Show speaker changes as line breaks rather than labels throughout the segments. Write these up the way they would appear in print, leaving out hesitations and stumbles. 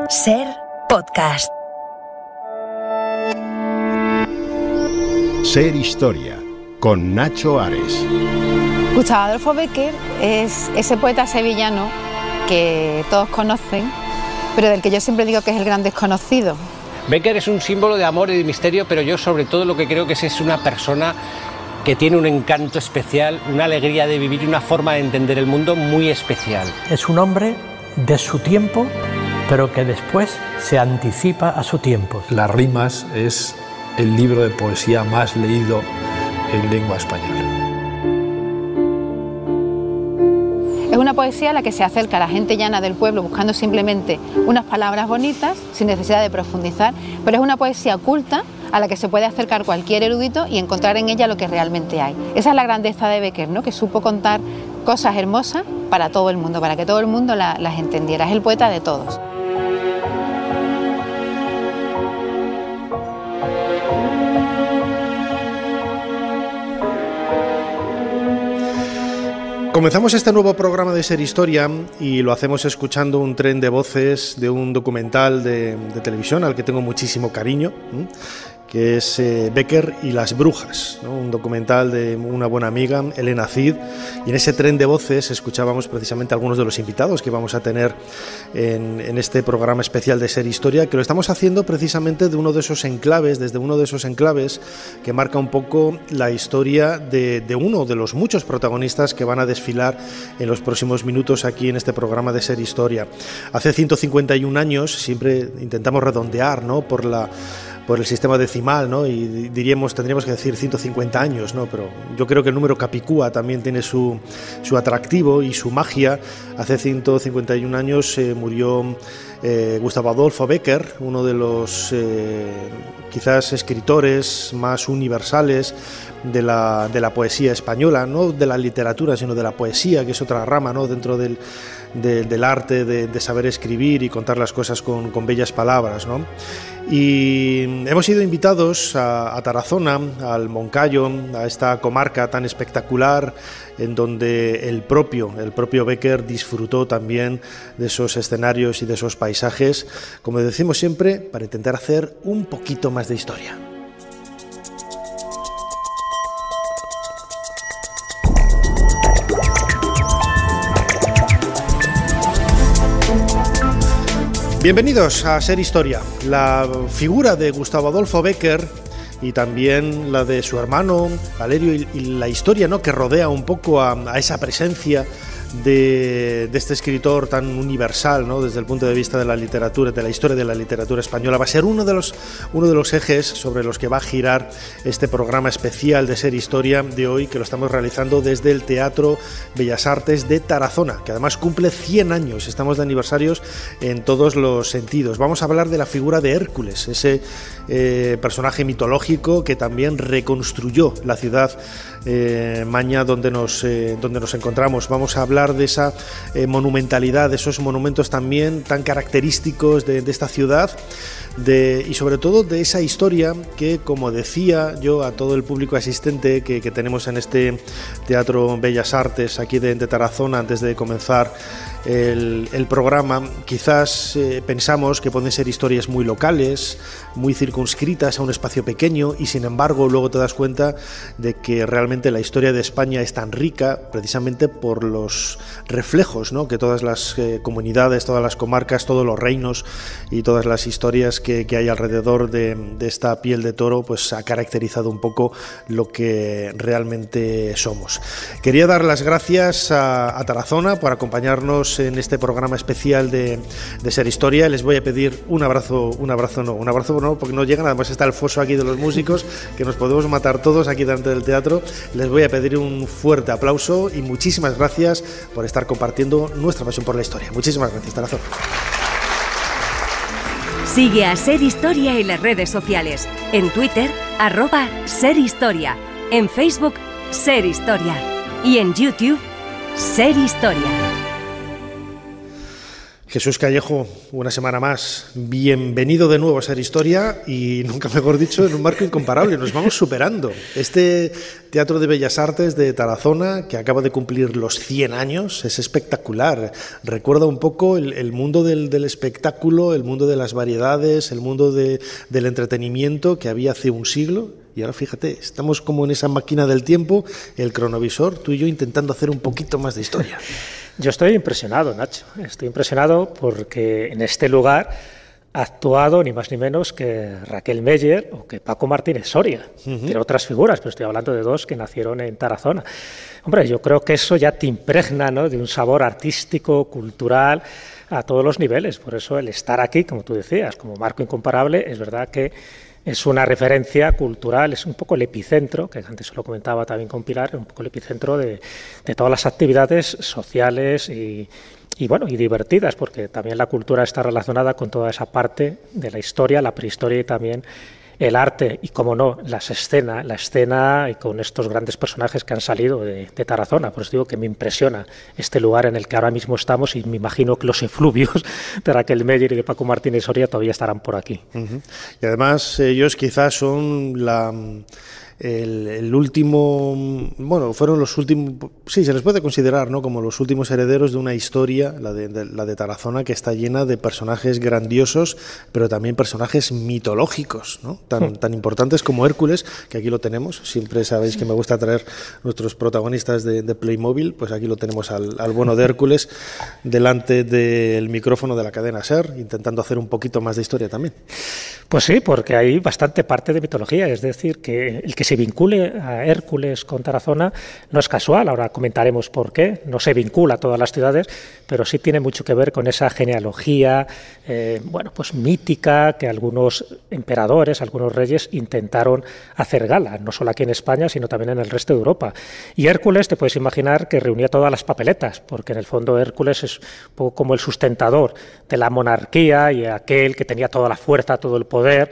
Ser Podcast.
Ser Historia, con Nacho Ares.
Gustavo Adolfo Bécquer es ese poeta sevillano que todos conocen, pero del que yo siempre digo que es el gran desconocido.
Bécquer es un símbolo de amor y de misterio, pero yo sobre todo lo que creo que es una persona que tiene un encanto especial, una alegría de vivir y una forma de entender el mundo muy especial.
Es un hombre de su tiempo, pero que después se anticipa a su tiempo.
Las rimas es el libro de poesía más leído en lengua española.
Es una poesía a la que se acerca a la gente llana del pueblo buscando simplemente unas palabras bonitas, sin necesidad de profundizar, pero es una poesía culta a la que se puede acercar cualquier erudito y encontrar en ella lo que realmente hay. Esa es la grandeza de Bécquer, ¿no? Que supo contar cosas hermosas para todo el mundo, para que todo el mundo las entendiera. Es el poeta de todos.
Comenzamos este nuevo programa de Ser Historia y lo hacemos escuchando un tren de voces de un documental de televisión al que tengo muchísimo cariño, que es Bécquer y las brujas, ¿no? Un documental de una buena amiga, Elena Cid, y en ese tren de voces escuchábamos precisamente algunos de los invitados que vamos a tener en este programa especial de Ser Historia, que lo estamos haciendo precisamente desde uno de esos enclaves que marca un poco la historia de uno de los muchos protagonistas que van a desfilar en los próximos minutos aquí en este programa de Ser Historia. Hace 151 años, siempre intentamos redondear, ¿no?, por el sistema decimal, ¿no? Y tendríamos que decir 150 años, ¿no? Pero yo creo que el número capicúa también tiene su atractivo y su magia. Hace 151 años murió Gustavo Adolfo Bécquer, uno de los quizás escritores más universales de la poesía española, no de la literatura, sino de la poesía, que es otra rama, ¿no?, dentro del arte de saber escribir y contar las cosas con bellas palabras, ¿no? Y hemos sido invitados a Tarazona, al Moncayo, a esta comarca tan espectacular en donde el propio Bécquer disfrutó también de esos escenarios y de esos paisajes, como decimos siempre, para intentar hacer un poquito más de historia. Bienvenidos a Ser Historia. La figura de Gustavo Adolfo Bécquer y también la de su hermano Valerio y la historia, ¿no?, que rodea un poco a esa presencia de este escritor tan universal, ¿no?, desde el punto de vista de la literatura, de la historia de la literatura española, va a ser uno de los ejes sobre los que va a girar este programa especial de Ser Historia de hoy, que lo estamos realizando desde el Teatro Bellas Artes de Tarazona, que además cumple 100 años, estamos de aniversarios en todos los sentidos. Vamos a hablar de la figura de Hércules, ese personaje mitológico que también reconstruyó la ciudad Maña donde nos encontramos. Vamos a hablar de esa monumentalidad, de esos monumentos también tan característicos de esta ciudad, y sobre todo de esa historia que, como decía yo a todo el público asistente que tenemos en este Teatro Bellas Artes aquí de Tarazona antes de comenzar el programa, quizás pensamos que pueden ser historias muy locales, muy circunscritas a un espacio pequeño, y sin embargo luego te das cuenta de que realmente la historia de España es tan rica precisamente por los reflejos, ¿no?, que todas las comunidades, todas las comarcas, todos los reinos y todas las historias que hay alrededor de esta piel de toro, pues ha caracterizado un poco lo que realmente somos. Quería dar las gracias a Tarazona por acompañarnos en este programa especial de Ser Historia. Les voy a pedir un abrazo no, porque no llegan, además está el foso aquí de los músicos, que nos podemos matar todos aquí delante del teatro. Les voy a pedir un fuerte aplauso y muchísimas gracias por estar compartiendo nuestra pasión por la historia. Muchísimas gracias, Tarazona.
Sigue a Ser Historia en las redes sociales. En Twitter, @SerHistoria. En Facebook, Ser Historia. Y en YouTube, Ser Historia.
Jesús Callejo, una semana más, bienvenido de nuevo a Ser Historia y, nunca mejor dicho, en un marco incomparable, nos vamos superando. Este Teatro de Bellas Artes de Tarazona, que acaba de cumplir los 100 años, es espectacular. Recuerda un poco el mundo del espectáculo, el mundo de las variedades, el mundo del entretenimiento que había hace un siglo. Y ahora fíjate, estamos como en esa máquina del tiempo, el cronovisor, tú y yo intentando hacer un poquito más de historia.
Yo estoy impresionado, Nacho. Estoy impresionado porque en este lugar ha actuado ni más ni menos que Raquel Meller o que Paco Martínez Soria, entre otras figuras, pero estoy hablando de dos que nacieron en Tarazona. Hombre, yo creo que eso ya te impregna, ¿no?, de un sabor artístico, cultural, a todos los niveles. Por eso el estar aquí, como tú decías, como marco incomparable, es verdad que es una referencia cultural, es un poco el epicentro, que antes se lo comentaba también con Pilar, un poco el epicentro de todas las actividades sociales y divertidas, porque también la cultura está relacionada con toda esa parte de la historia, la prehistoria y también el arte y, como no, la escena y con estos grandes personajes que han salido de Tarazona. Por eso digo que me impresiona este lugar en el que ahora mismo estamos y me imagino que los efluvios de Raquel Meller y de Paco Martínez Soria todavía estarán por aquí.
Y además ellos quizás son el último, bueno, fueron los últimos, sí, se les puede considerar, ¿no?, como los últimos herederos de una historia, la de Tarazona, que está llena de personajes grandiosos, pero también personajes mitológicos, ¿no?, tan importantes como Hércules, que aquí lo tenemos. Siempre sabéis que me gusta traer nuestros protagonistas de Playmobil, pues aquí lo tenemos al bueno de Hércules delante del micrófono de la cadena SER, intentando hacer un poquito más de historia también.
Pues sí, porque hay bastante parte de mitología, es decir, que el que se vincule a Hércules con Tarazona no es casual, ahora comentaremos por qué, no se vincula a todas las ciudades, pero sí tiene mucho que ver con esa genealogía, pues mítica, que algunos emperadores, algunos reyes intentaron hacer gala, no solo aquí en España, sino también en el resto de Europa. Y Hércules, te puedes imaginar que reunía todas las papeletas, porque en el fondo Hércules es un poco como el sustentador de la monarquía y aquel que tenía toda la fuerza, todo el poder,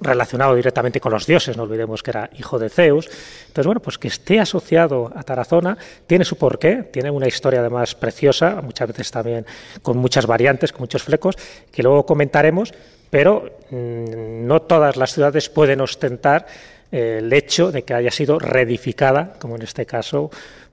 relacionado directamente con los dioses, no olvidemos que era hijo de Zeus. Entonces, bueno, pues que esté asociado a Tarazona tiene su porqué, tiene una historia además preciosa, muchas veces también con muchas variantes, con muchos flecos, que luego comentaremos, pero no todas las ciudades pueden ostentar el hecho de que haya sido reedificada, como en este caso,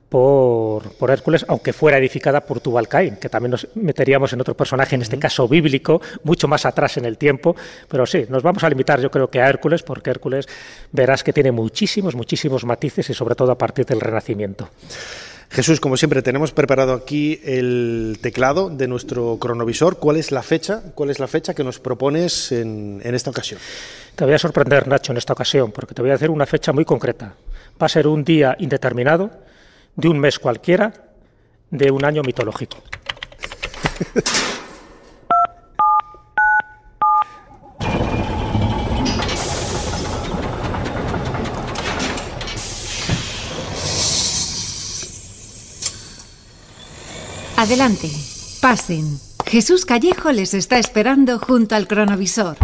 por Hércules, aunque fuera edificada por Tubal-Caín, que también nos meteríamos en otro personaje, en este caso bíblico, mucho más atrás en el tiempo, pero sí, nos vamos a limitar yo creo que a Hércules, porque Hércules verás que tiene muchísimos matices y sobre todo a partir del Renacimiento.
Jesús, como siempre, tenemos preparado aquí el teclado de nuestro cronovisor. ¿Cuál es la fecha que nos propones en esta ocasión?
Te voy a sorprender, Nacho, en esta ocasión, porque te voy a hacer una fecha muy concreta. Va a ser un día indeterminado, de un mes cualquiera, de un año mitológico.
Adelante, pasen. Jesús Callejo les está esperando junto al cronovisor.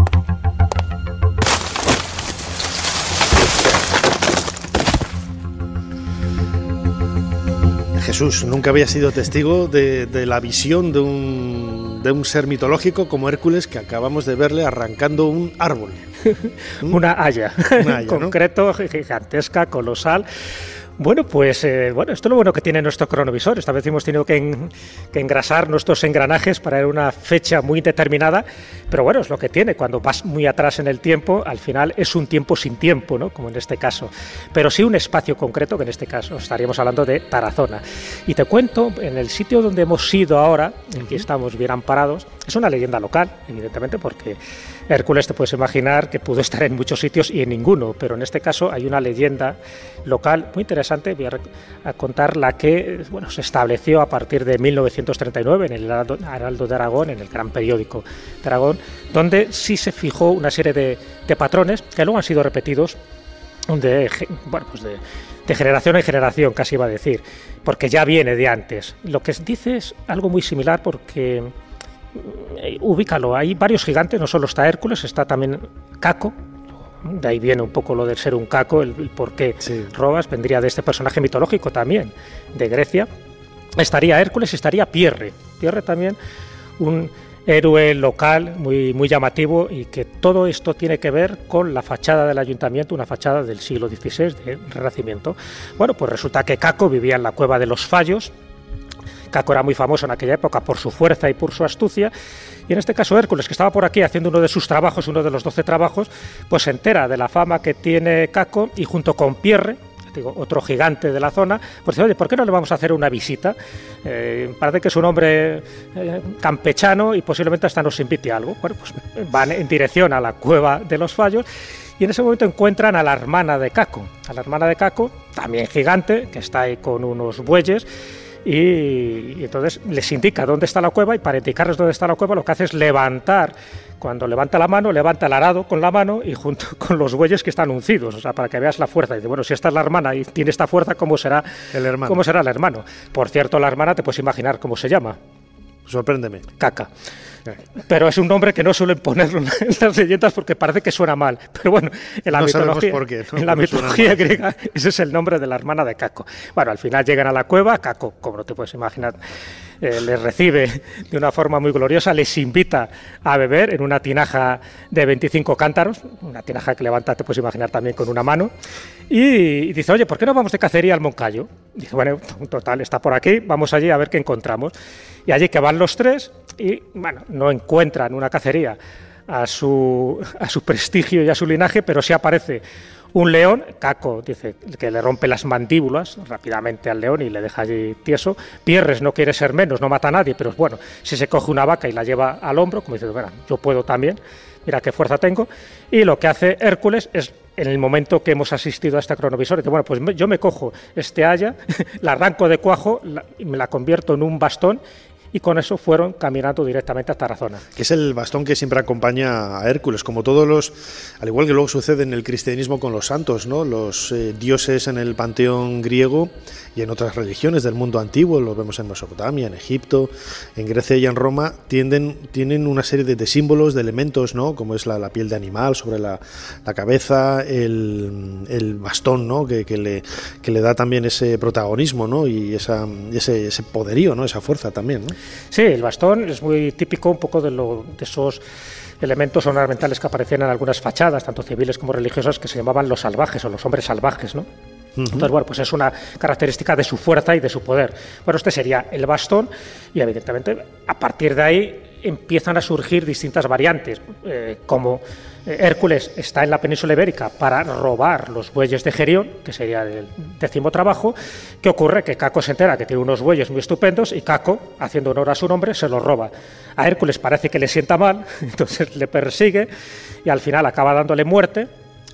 Jesús, nunca había sido testigo de la visión de un ser mitológico como Hércules, que acabamos de verle arrancando un árbol.
Una haya, en concreto, ¿no?, gigantesca, colosal. Bueno, pues esto es lo bueno que tiene nuestro cronovisor. Esta vez hemos tenido que engrasar nuestros engranajes para una fecha muy determinada, pero bueno, es lo que tiene. Cuando vas muy atrás en el tiempo, al final es un tiempo sin tiempo, ¿no?, como en este caso. Pero sí un espacio concreto, que en este caso estaríamos hablando de Tarazona. Y te cuento, en el sitio donde hemos ido ahora, aquí estamos bien amparados, es una leyenda local, evidentemente, porque Hércules, te puedes imaginar que pudo estar en muchos sitios y en ninguno, pero en este caso hay una leyenda local muy interesante. Voy a contar la que se estableció a partir de 1939 en el Heraldo de Aragón, en el gran periódico de Aragón, donde sí se fijó una serie de patrones que luego han sido repetidos de generación en generación, casi iba a decir, porque ya viene de antes. Lo que dice es algo muy similar, porque ubícalo, hay varios gigantes, no solo está Hércules, está también Caco, de ahí viene un poco lo de ser un caco, el por qué robas, vendría de este personaje mitológico también, de Grecia. Estaría Hércules y estaría Pierre también, un héroe local muy llamativo, y que todo esto tiene que ver con la fachada del ayuntamiento, una fachada del siglo XVI, del Renacimiento. Bueno, pues resulta que Caco vivía en la cueva de los Fallos. Caco era muy famoso en aquella época por su fuerza y por su astucia, y en este caso Hércules, que estaba por aquí haciendo uno de sus trabajos, uno de los 12 trabajos, pues se entera de la fama que tiene Caco, y junto con Pierre, otro gigante de la zona, pues dice: oye, ¿por qué no le vamos a hacer una visita? Parece que es un hombre campechano y posiblemente hasta nos invite a algo. Bueno, pues van en dirección a la cueva de los Fallos, y en ese momento encuentran a la hermana de Caco, también gigante, que está ahí con unos bueyes. Y entonces les indica dónde está la cueva, y para indicarles dónde está la cueva lo que hace es levantar, cuando levanta la mano, levanta el arado con la mano y junto con los bueyes que están uncidos, o sea, para que veas la fuerza. Y dice: bueno, si esta es la hermana y tiene esta fuerza, ¿cómo será el hermano? Por cierto, la hermana, te puedes imaginar cómo se llama.
Sorpréndeme.
Caca. Pero es un nombre que no suelen ponerlo en las leyendas porque parece que suena mal. Pero bueno, en la mitología,
por qué, ¿no?
En la mitología griega ese es el nombre de la hermana de Caco. Bueno, al final llegan a la cueva. Caco, como no te puedes imaginar, les recibe de una forma muy gloriosa, les invita a beber en una tinaja de 25 cántaros, una tinaja que levanta, te puedes imaginar, también con una mano, y dice: oye, ¿por qué no vamos de cacería al Moncayo? Dice: bueno, total, está por aquí, vamos allí a ver qué encontramos. Y allí que van los tres, y bueno, no encuentran una cacería a su prestigio y a su linaje, pero sí aparece un león. Caco dice que le rompe las mandíbulas rápidamente al león y le deja allí tieso. Pierres no quiere ser menos, no mata a nadie, pero bueno, si se coge una vaca y la lleva al hombro, como dice: bueno, yo puedo también, mira qué fuerza tengo. Y lo que hace Hércules es, en el momento que hemos asistido a esta cronovisor, dice: bueno, pues yo me cojo este haya, la arranco de cuajo y me la convierto en un bastón. Y con eso fueron caminando directamente a Tarazona.
Que es el bastón que siempre acompaña a Hércules, como todos los, al igual que luego sucede en el cristianismo con los santos, ¿no? Los dioses en el panteón griego y en otras religiones del mundo antiguo, lo vemos en Mesopotamia, en Egipto, en Grecia y en Roma, tienen una serie de símbolos, de elementos, ¿no? Como es la piel de animal sobre la cabeza, el bastón, ¿no? que le da también ese protagonismo, ¿no? Y ese poderío, ¿no? Esa fuerza también, ¿no?
Sí, el bastón es muy típico un poco de esos elementos ornamentales que aparecían en algunas fachadas, tanto civiles como religiosas, que se llamaban los salvajes o los hombres salvajes, ¿no? Entonces, bueno, pues es una característica de su fuerza y de su poder. Bueno, este sería el bastón, y evidentemente a partir de ahí empiezan a surgir distintas variantes, como Hércules está en la península ibérica para robar los bueyes de Gerión, que sería el 10º trabajo. ¿Qué ocurre? Que Caco se entera que tiene unos bueyes muy estupendos, y Caco, haciendo honor a su nombre, se los roba. A Hércules parece que le sienta mal, entonces le persigue y al final acaba dándole muerte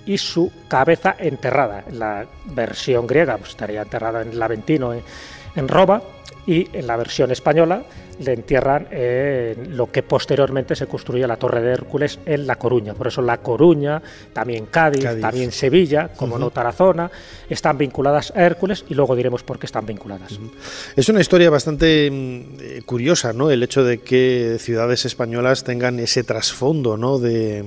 y su cabeza enterrada. En la versión griega pues estaría enterrada en el Aventino, en Roma, y en la versión española le entierran en lo que posteriormente se construye la Torre de Hércules en La Coruña. Por eso La Coruña, también Cádiz. También Sevilla, como no Tarazona, están vinculadas a Hércules, y luego diremos por qué están vinculadas.
Es una historia bastante curiosa, ¿no? El hecho de que ciudades españolas tengan ese trasfondo, ¿no? de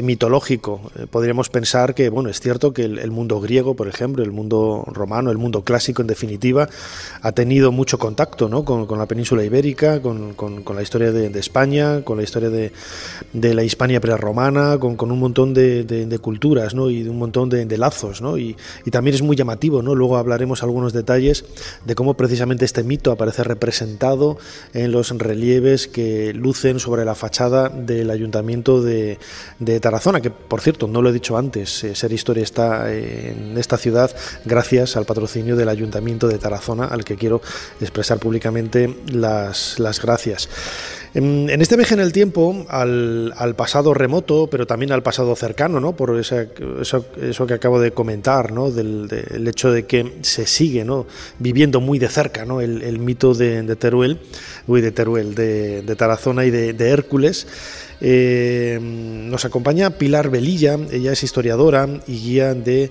mitológico. Podríamos pensar que, bueno, es cierto que el mundo griego, por ejemplo, el mundo romano, el mundo clásico, en definitiva, ha tenido mucho contacto, ¿no? con la península ibérica, con la historia de España, con la historia de la Hispania prerromana, con un montón de culturas, ¿no? Y de un montón de lazos, ¿no? Y también es muy llamativo, ¿no? Luego hablaremos algunos detalles de cómo precisamente este mito aparece representado en los relieves que lucen sobre la fachada del ayuntamiento de Tarazona, que por cierto, no lo he dicho antes, Ser Historia está en esta ciudad gracias al patrocinio del Ayuntamiento de Tarazona, al que quiero expresar públicamente las gracias. En este viaje en el tiempo, al pasado remoto, pero también al pasado cercano, ¿no? Por eso que acabo de comentar, ¿no? Del hecho de que se sigue, ¿no? Viviendo muy de cerca, ¿no? El mito de Tarazona y de Hércules. Nos acompaña Pilar Velilla. Ella es historiadora y guía de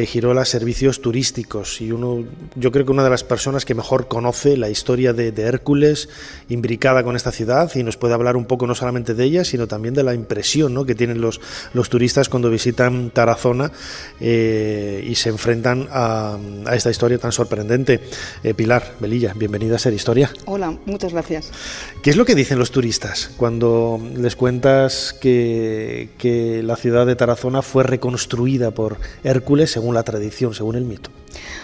Girola Servicios Turísticos, y yo creo que una de las personas que mejor conoce la historia de Hércules imbricada con esta ciudad, ciudad y nos puede hablar un poco no solamente de ella, sino también de la impresión, ¿no?, que tienen los turistas cuando visitan Tarazona y se enfrentan a esta historia tan sorprendente. Pilar Velilla, bienvenida a Ser Historia.
Hola, muchas gracias.
¿Qué es lo que dicen los turistas cuando les cuentas que la ciudad de Tarazona fue reconstruida por Hércules según la tradición, según el mito?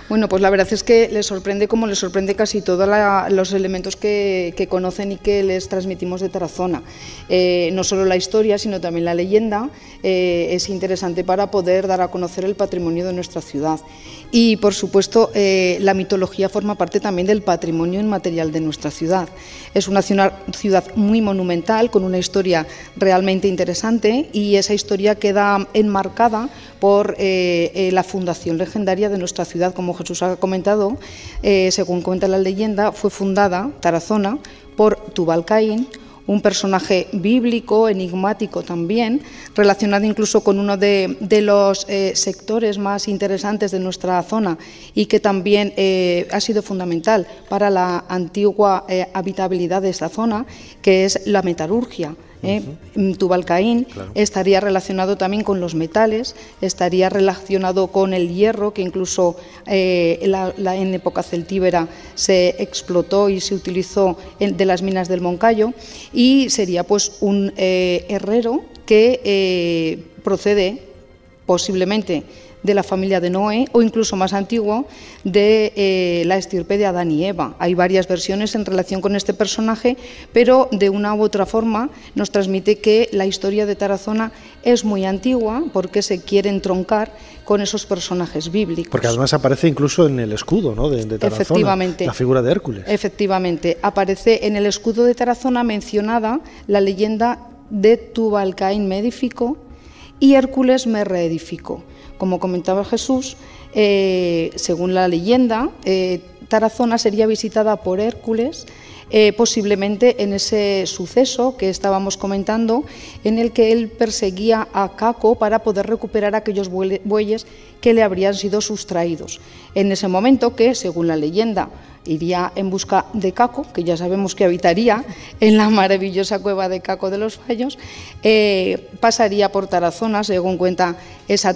Bueno, pues la verdad es que les sorprende, como les sorprende casi todos los elementos que conocen y que les transmitimos de Tarazona. No solo la historia, sino también la leyenda es interesante para poder dar a conocer el patrimonio de nuestra ciudad. Y, por supuesto, la mitología forma parte también del patrimonio inmaterial de nuestra ciudad. Es una ciudad muy monumental, con una historia realmente interesante, y esa historia queda enmarcada por la fundación legendaria de nuestra ciudad. Como Jesús ha comentado, según cuenta la leyenda, fue fundada Tarazona por Tubal-Caín, un personaje bíblico, enigmático también, relacionado incluso con uno de los sectores más interesantes de nuestra zona y que también ha sido fundamental para la antigua habitabilidad de esta zona, que es la metalurgia. Tubal-Caín, claro, estaría relacionado también con los metales, estaría relacionado con el hierro, que incluso en época celtíbera se explotó y se utilizó de las minas del Moncayo, y sería pues un herrero que procede posiblemente de la familia de Noé, o incluso más antiguo, de la estirpe de Adán y Eva. Hay varias versiones en relación con este personaje, pero de una u otra forma nos transmite que la historia de Tarazona es muy antigua, porque se quiere entroncar con esos personajes bíblicos.
Porque además aparece incluso en el escudo, ¿no?, de Tarazona.
Efectivamente.
La figura de Hércules.
Efectivamente. Aparece en el escudo de Tarazona mencionada la leyenda de Tubal-Caín me edificó y Hércules me reedificó. Como comentaba Jesús, según la leyenda, Tarazona sería visitada por Hércules, posiblemente en ese suceso que estábamos comentando, en el que él perseguía a Caco para poder recuperar aquellos bueyes que le habrían sido sustraídos. En ese momento que, según la leyenda, iría en busca de Caco, que ya sabemos que habitaría en la maravillosa cueva de Caco de los Fallos, pasaría por Tarazona, según cuenta esa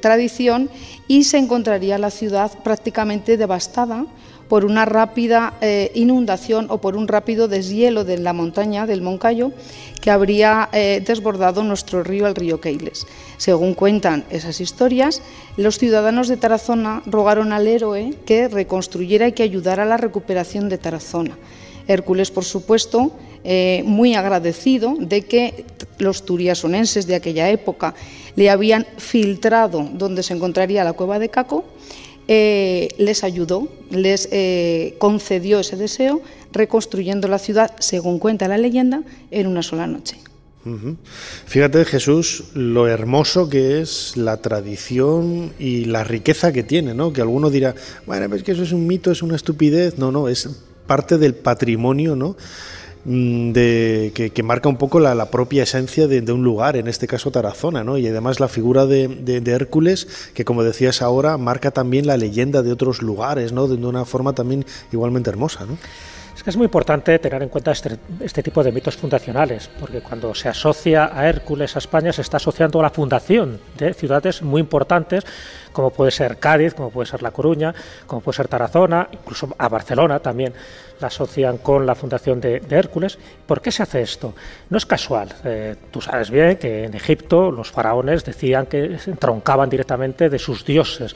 tradición, y se encontraría la ciudad prácticamente devastada por una rápida inundación o por un rápido deshielo de la montaña del Moncayo que habría desbordado nuestro río, el río Keiles. Según cuentan esas historias, los ciudadanos de Tarazona rogaron al héroe que reconstruyera y que ayudara a la recuperación de Tarazona. Hércules, por supuesto, muy agradecido de que los turiasonenses de aquella época le habían filtrado donde se encontraría la cueva de Caco, les ayudó, les concedió ese deseo, reconstruyendo la ciudad, según cuenta la leyenda, en una sola noche.
Fíjate, Jesús, lo hermoso que es la tradición y la riqueza que tiene, ¿no? Que alguno dirá, bueno, pues que eso es un mito, es una estupidez. No, es parte del patrimonio, ¿no?, que marca un poco la propia esencia de un lugar, en este caso Tarazona, ¿no? Y además la figura de Hércules, que como decías ahora, marca también la leyenda de otros lugares, ¿no?, de una forma también igualmente hermosa, ¿no?
Es que es muy importante tener en cuenta este tipo de mitos fundacionales, porque cuando se asocia a Hércules a España se está asociando a la fundación de ciudades muy importantes, como puede ser Cádiz, como puede ser La Coruña, como puede ser Tarazona, incluso a Barcelona también la asocian con la fundación de Hércules. ¿Por qué se hace esto? No es casual. Tú sabes bien que en Egipto los faraones decían que se entroncaban directamente de sus dioses.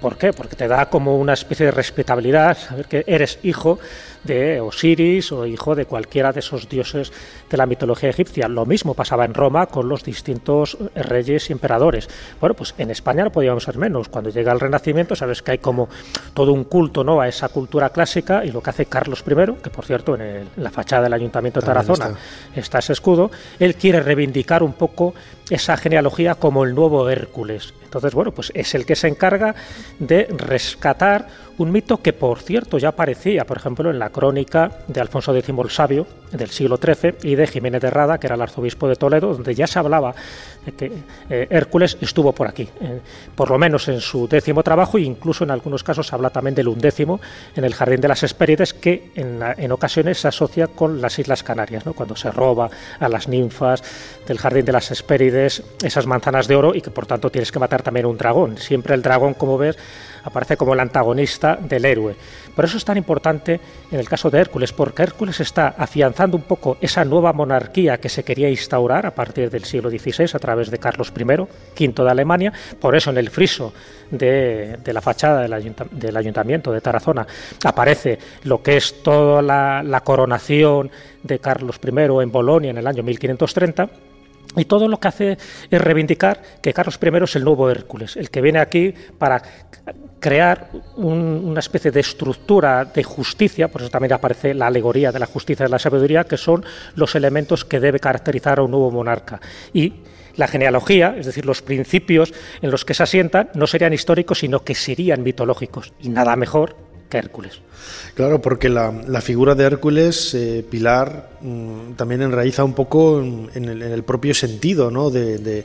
¿Por qué? Porque te da como una especie de respetabilidad saber que eres hijo de Osiris o hijo de cualquiera de esos dioses de la mitología egipcia. Lo mismo pasaba en Roma con los distintos reyes y emperadores. Bueno, pues en España no podíamos ser menos. Cuando llega el Renacimiento, sabes que hay como todo un culto, ¿no?, a esa cultura clásica, y lo que hace Carlos I, que por cierto en la fachada del Ayuntamiento de Tarazona está ese escudo, él quiere reivindicar un poco esa genealogía como el nuevo Hércules. Entonces, bueno, pues es el que se encarga de rescatar un mito que, por cierto, ya aparecía, por ejemplo, en la crónica de Alfonso X el Sabio del siglo XIII y de Jiménez de Rada, que era el arzobispo de Toledo, donde ya se hablaba de que Hércules estuvo por aquí, por lo menos en su 10º trabajo, e incluso en algunos casos se habla también del 11º en el Jardín de las Hespérides, que en ocasiones se asocia con las Islas Canarias, ¿no? Cuando se roba a las ninfas del Jardín de las Hespérides esas manzanas de oro, y que por tanto tienes que matar también un dragón. Siempre el dragón, como ves, aparece como el antagonista del héroe. Por eso es tan importante en el caso de Hércules, porque Hércules está afianzando un poco esa nueva monarquía que se quería instaurar a partir del siglo XVI a través de Carlos I, V de Alemania. Por eso en el friso de la fachada del Ayuntamiento de Tarazona aparece lo que es toda la coronación de Carlos I en Bolonia en el año 1530. Y todo lo que hace es reivindicar que Carlos I es el nuevo Hércules, el que viene aquí para crear una especie de estructura de justicia. Por eso también aparece la alegoría de la justicia y de la sabiduría, que son los elementos que debe caracterizar a un nuevo monarca. Y la genealogía, es decir, los principios en los que se asientan, no serían históricos, sino que serían mitológicos. Y nada mejor que Hércules.
Claro, porque la figura de Hércules, Pilar, también enraiza un poco en el propio sentido, ¿no?, de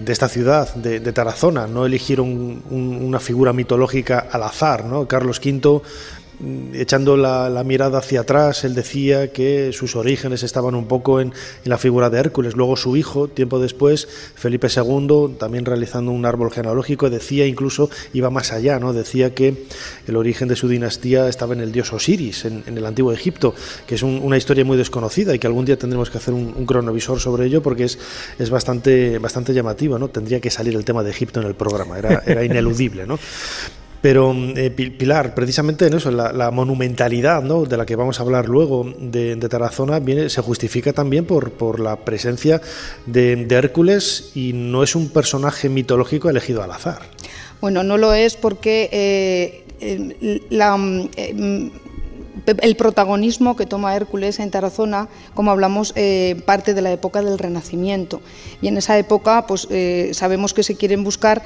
esta ciudad, de Tarazona. No eligieron una figura mitológica al azar, ¿no? Carlos V, echando la mirada hacia atrás, él decía que sus orígenes estaban un poco en la figura de Hércules. Luego su hijo, tiempo después, Felipe II, también realizando un árbol genealógico, decía, incluso iba más allá, ¿no? Decía que el origen de su dinastía estaba en el dios Osiris, en el antiguo Egipto, que es una historia muy desconocida y que algún día tendremos que hacer un cronovisor sobre ello, porque es bastante llamativo, ¿no? Tendría que salir el tema de Egipto en el programa, era ineludible, ¿no? Pero, Pilar, precisamente en eso, la monumentalidad, ¿no?, de la que vamos a hablar luego de Tarazona, se justifica también por la presencia de Hércules, y no es un personaje mitológico elegido al azar.
Bueno, no lo es porque el protagonismo que toma Hércules en Tarazona, como hablamos, parte de la época del Renacimiento, y en esa época pues sabemos que se quieren buscar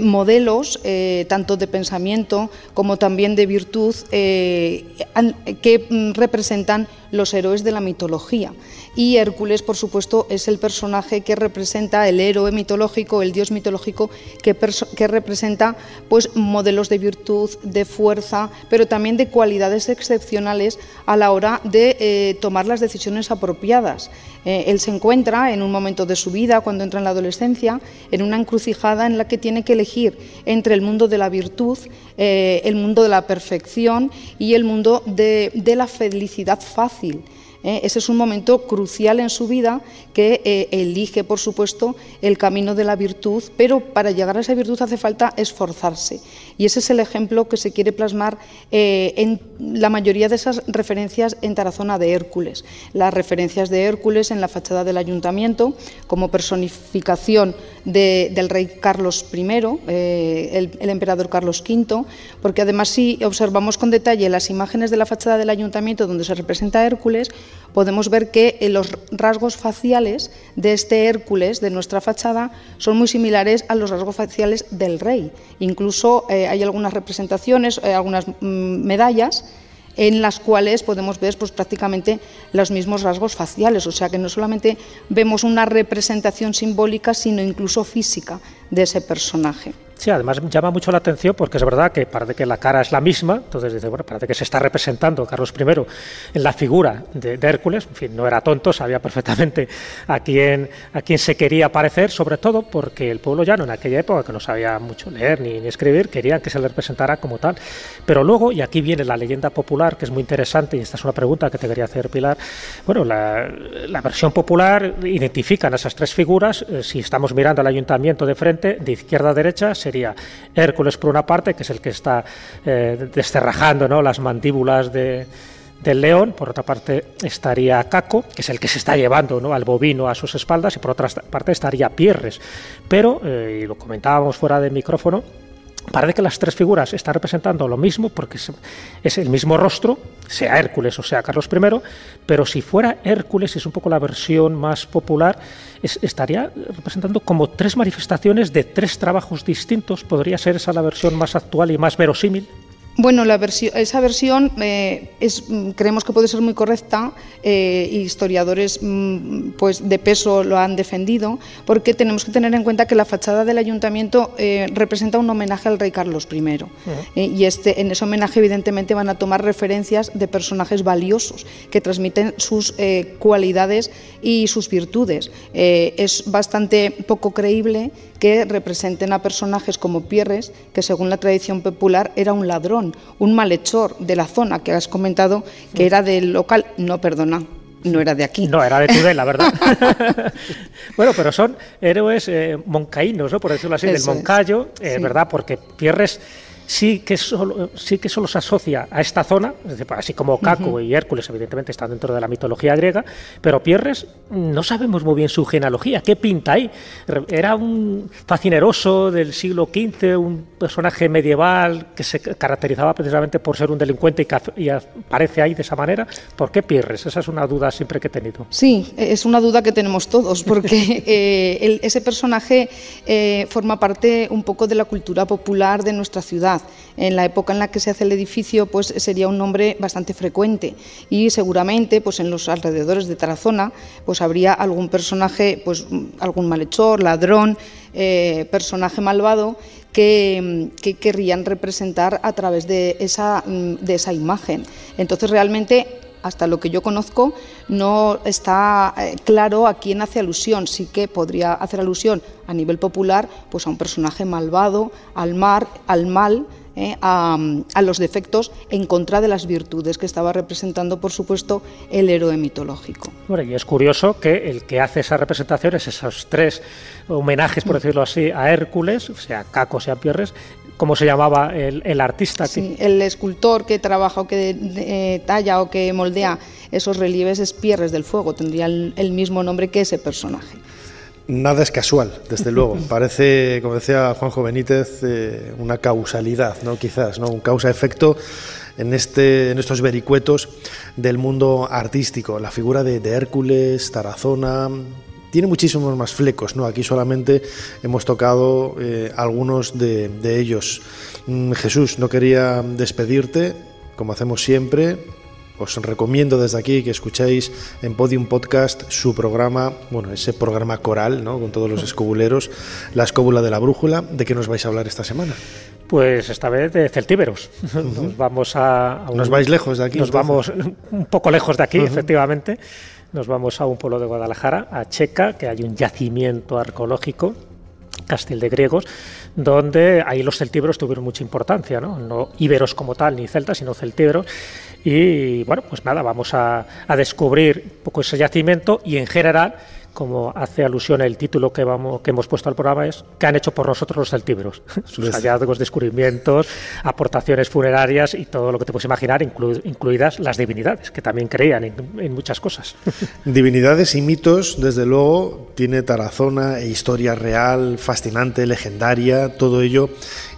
modelos tanto de pensamiento como también de virtud que representan los héroes de la mitología. Y Hércules, por supuesto, es el personaje que representa el héroe mitológico, el dios mitológico, que representa pues modelos de virtud, de fuerza, pero también de cualidades excepcionales a la hora de tomar las decisiones apropiadas. Él se encuentra en un momento de su vida, cuando entra en la adolescencia, en una encrucijada en la que tiene que elegir entre el mundo de la virtud, el mundo de la perfección y el mundo de la felicidad fácil. Ese es un momento crucial en su vida, que elige, por supuesto, el camino de la virtud, pero para llegar a esa virtud hace falta esforzarse. Y ese es el ejemplo que se quiere plasmar en la mayoría de esas referencias en Tarazona de Hércules. Las referencias de Hércules en la fachada del ayuntamiento, como personificación del rey Carlos I, el emperador Carlos V, porque además, si observamos con detalle las imágenes de la fachada del ayuntamiento donde se representa a Hércules, podemos ver que los rasgos faciales de este Hércules de nuestra fachada son muy similares a los rasgos faciales del rey. Incluso hay algunas representaciones, algunas medallas en las cuales podemos ver pues prácticamente los mismos rasgos faciales, o sea que no solamente vemos una representación simbólica, sino incluso física de ese personaje.
Sí, además llama mucho la atención porque es verdad que parece que la cara es la misma, entonces dice, bueno, parece que se está representando Carlos I en la figura de Hércules. En fin, no era tonto, sabía perfectamente a quién se quería parecer, sobre todo porque el pueblo llano en aquella época, que no sabía mucho leer ni escribir, querían que se le representara como tal. Pero luego, y aquí viene la leyenda popular, que es muy interesante, y esta es una pregunta que te quería hacer, Pilar. Bueno, la versión popular identifican esas tres figuras. Si estamos mirando al ayuntamiento de frente, de izquierda a derecha, sería Hércules por una parte, que es el que está descerrajando, ¿no?, las mandíbulas del león. Por otra parte estaría Caco, que es el que se está llevando, ¿no?, al bovino a sus espaldas, y por otra parte estaría Pierres. Pero, y lo comentábamos fuera de micrófono, parece que las tres figuras están representando lo mismo porque es el mismo rostro, sea Hércules o sea Carlos I, pero si fuera Hércules, es un poco la versión más popular, estaría representando como tres manifestaciones de tres trabajos distintos. ¿Podría ser esa la versión más actual y más verosímil?
Bueno, esa versión creemos que puede ser muy correcta, historiadores pues de peso lo han defendido, porque tenemos que tener en cuenta que la fachada del ayuntamiento representa un homenaje al rey Carlos I, y en ese homenaje evidentemente van a tomar referencias de personajes valiosos que transmiten sus cualidades y sus virtudes. Es bastante poco creíble que representen a personajes como Pierres, que según la tradición popular era un ladrón, un malhechor de la zona que has comentado, que era del local. No, perdona, no era de aquí.
No, era de Tudela, ¿verdad? Bueno, pero son héroes moncaínos, ¿no? Por decirlo así, del Moncayo, sí. ¿Verdad? Porque Pierres sí que solo se asocia a esta zona, es decir, así como Caco y Hércules evidentemente están dentro de la mitología griega, pero Pierres no sabemos muy bien su genealogía. ¿Qué pinta ahí? Era un facineroso del siglo XV, un personaje medieval que se caracterizaba precisamente por ser un delincuente y aparece ahí de esa manera. ¿Por qué Pierres? Esa es una duda siempre que he tenido.
Sí, es una duda que tenemos todos, porque ese personaje forma parte un poco de la cultura popular de nuestra ciudad. En la época en la que se hace el edificio, pues sería un nombre bastante frecuente, y seguramente pues en los alrededores de Tarazona pues habría algún personaje, pues algún malhechor, ladrón, personaje malvado que querrían representar a través de esa imagen. Entonces realmente, hasta lo que yo conozco, no está claro a quién hace alusión. Sí que podría hacer alusión a nivel popular pues a un personaje malvado, al mal, a los defectos en contra de las virtudes que estaba representando, por supuesto, el héroe mitológico.
Bueno, y es curioso que el que hace esas representaciones, esos tres homenajes, por decirlo así, a Hércules, sea Caco, sea Pierres, ¿cómo se llamaba el artista?
Sí, el escultor que trabaja o que talla o que moldea esos relieves es Pierres del Fuego, tendría el mismo nombre que ese personaje.
Nada es casual, desde luego. Parece, como decía Juanjo Benítez, una causalidad, ¿no? Quizás, ¿no? Un causa-efecto en estos vericuetos del mundo artístico. La figura de Hércules, Tarazona, tiene muchísimos más flecos, ¿no? Aquí solamente hemos tocado algunos de ellos. Jesús, no quería despedirte, como hacemos siempre. Os recomiendo desde aquí que escuchéis en Podium Podcast su programa, bueno, ese programa coral, ¿no? Con todos los escobuleros, La Escóbula de la Brújula. ¿De qué nos vais a hablar esta semana?
Pues esta vez de celtíberos. Nos vamos
¿Nos vais lejos de aquí?
Nos vamos un poco lejos de aquí, efectivamente. Nos vamos a un pueblo de Guadalajara, a Checa, que hay un yacimiento arqueológico, Castil de Griegos, donde ahí los celtíberos tuvieron mucha importancia, no íberos como tal, ni celtas, sino celtíberos. Y bueno, pues nada, vamos a descubrir un poco ese yacimiento y en general, como hace alusión el título que hemos puesto al programa, es ¿qué han hecho por nosotros los celtíberos? Sus hallazgos, descubrimientos, aportaciones funerarias y todo lo que te puedes imaginar, incluidas las divinidades, que también creían en muchas cosas.
Divinidades y mitos, desde luego, tiene Tarazona, e historia real, fascinante, legendaria, todo ello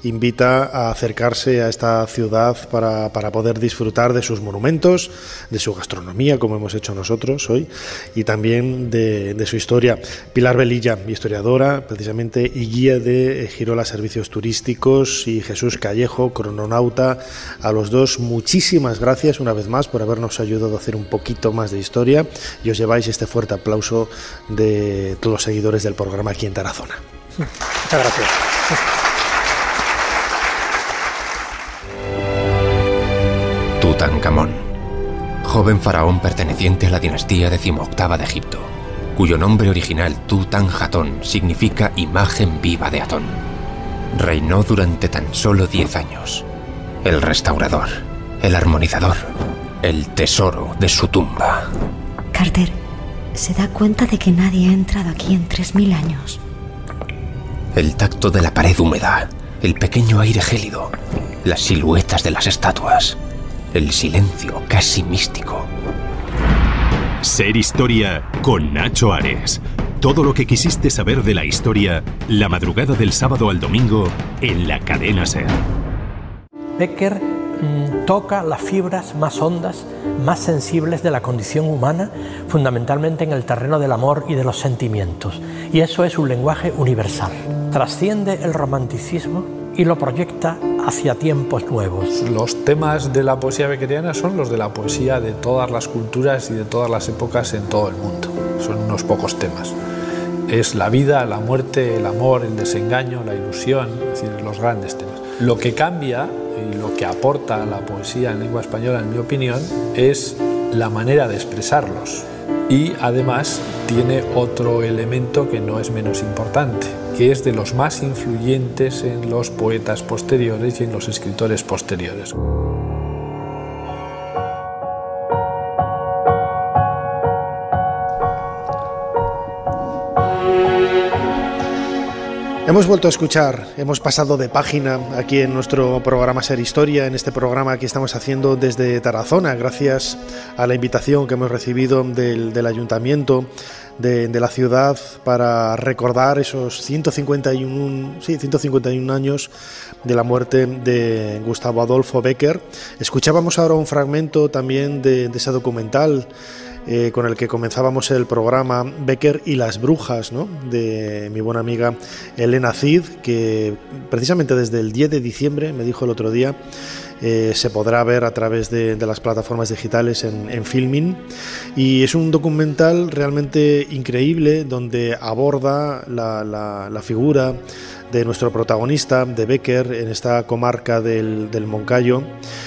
invita a acercarse a esta ciudad para poder disfrutar de sus monumentos, de su gastronomía, como hemos hecho nosotros hoy, y también de su historia. Pilar Velilla, historiadora, precisamente, y guía de Girola Servicios Turísticos, y Jesús Callejo, crononauta. A los dos, muchísimas gracias una vez más por habernos ayudado a hacer un poquito más de historia, y os lleváis este fuerte aplauso de todos los seguidores del programa aquí en Tarazona.
Muchas gracias.
Tutankamón, joven faraón perteneciente a la dinastía XVIII de Egipto, cuyo nombre original Tutanjatón significa imagen viva de Atón. Reinó durante tan solo 10 años. El restaurador, el armonizador, el tesoro de su tumba.
Carter, ¿se da cuenta de que nadie ha entrado aquí en 3000 años?
El tacto de la pared húmeda, el pequeño aire gélido, las siluetas de las estatuas, el silencio casi místico.
Ser Historia con Nacho Ares. Todo lo que quisiste saber de la historia, la madrugada del sábado al domingo en la cadena SER.
Becker toca las fibras más hondas, más sensibles de la condición humana, fundamentalmente en el terreno del amor y de los sentimientos. Y eso es un lenguaje universal. Trasciende el romanticismo y lo proyecta hacia tiempos nuevos.
Los temas de la poesía beckeriana son los de la poesía de todas las culturas y de todas las épocas en todo el mundo. Son unos pocos temas. Es la vida, la muerte, el amor, el desengaño, la ilusión, es decir, los grandes temas. Lo que cambia y lo que aporta a la poesía en lengua española, en mi opinión, es la manera de expresarlos. Y además tiene otro elemento que no es menos importante, que es de los más influyentes en los poetas posteriores y en los escritores posteriores.
Hemos vuelto a escuchar, hemos pasado de página aquí en nuestro programa Ser Historia, en este programa que estamos haciendo desde Tarazona, gracias a la invitación que hemos recibido del ayuntamiento de la ciudad para recordar esos 151 años de la muerte de Gustavo Adolfo Bécquer. Escuchábamos ahora un fragmento también de ese documental con el que comenzábamos el programa, Bécquer y las brujas, ¿no?, de mi buena amiga Elena Cid, que precisamente desde el 10 de diciembre, me dijo el otro día, se podrá ver a través de las plataformas digitales en Filmin, y es un documental realmente increíble donde aborda la figura de nuestro protagonista, de Bécquer, en esta comarca del Moncayo.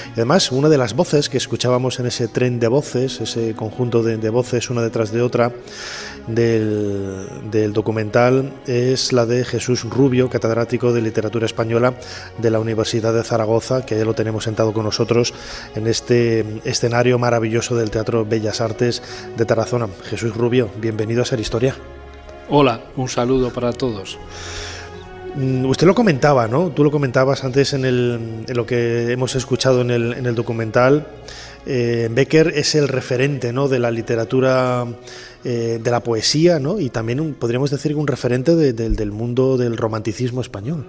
Y además, una de las voces que escuchábamos en ese tren de voces, ese conjunto de voces una detrás de otra del documental, es la de Jesús Rubio, catedrático de Literatura Española de la Universidad de Zaragoza, que ya lo tenemos sentado con nosotros en este escenario maravilloso del Teatro Bellas Artes de Tarazona. Jesús Rubio, bienvenido a Ser Historia.
Hola, un saludo para todos.
Usted lo comentaba, ¿no? Tú lo comentabas antes en lo que hemos escuchado en el documental. Bécquer es el referente, ¿no?, de la literatura, de la poesía, ¿no?, y también podríamos decir un referente del mundo del romanticismo español.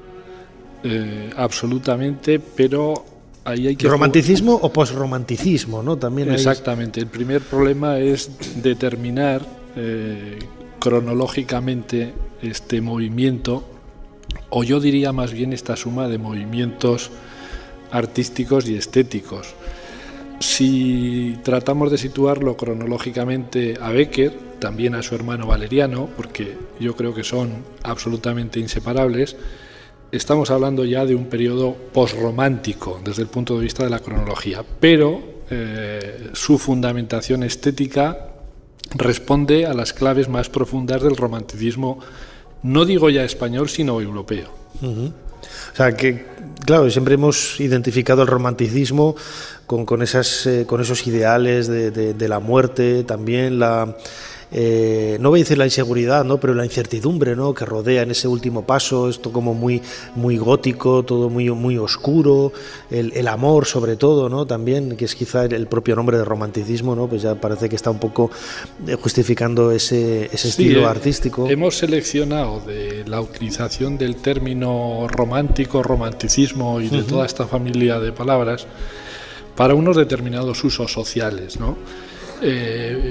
Absolutamente, pero ahí hay que...
¿Romanticismo o posromanticismo, no? También
exactamente. El primer problema es determinar cronológicamente este movimiento, o yo diría más bien esta suma de movimientos artísticos y estéticos. Si tratamos de situarlo cronológicamente a Bécquer, también a su hermano Valeriano, porque yo creo que son absolutamente inseparables, estamos hablando ya de un periodo posromántico desde el punto de vista de la cronología, pero su fundamentación estética responde a las claves más profundas del romanticismo, no digo ya español, sino europeo.
O sea que, claro, siempre hemos identificado el romanticismo con esos ideales de la muerte, también no voy a decir la inseguridad, ¿no?, pero la incertidumbre, ¿no?, que rodea en ese último paso, esto como muy gótico, todo muy oscuro, el amor sobre todo, ¿no?, también, que es quizá el propio nombre de romanticismo, ¿no?, pues ya parece que está un poco justificando ese estilo artístico.
Hemos seleccionado de la utilización del término romántico, romanticismo y de toda esta familia de palabras para unos determinados usos sociales, ¿no?,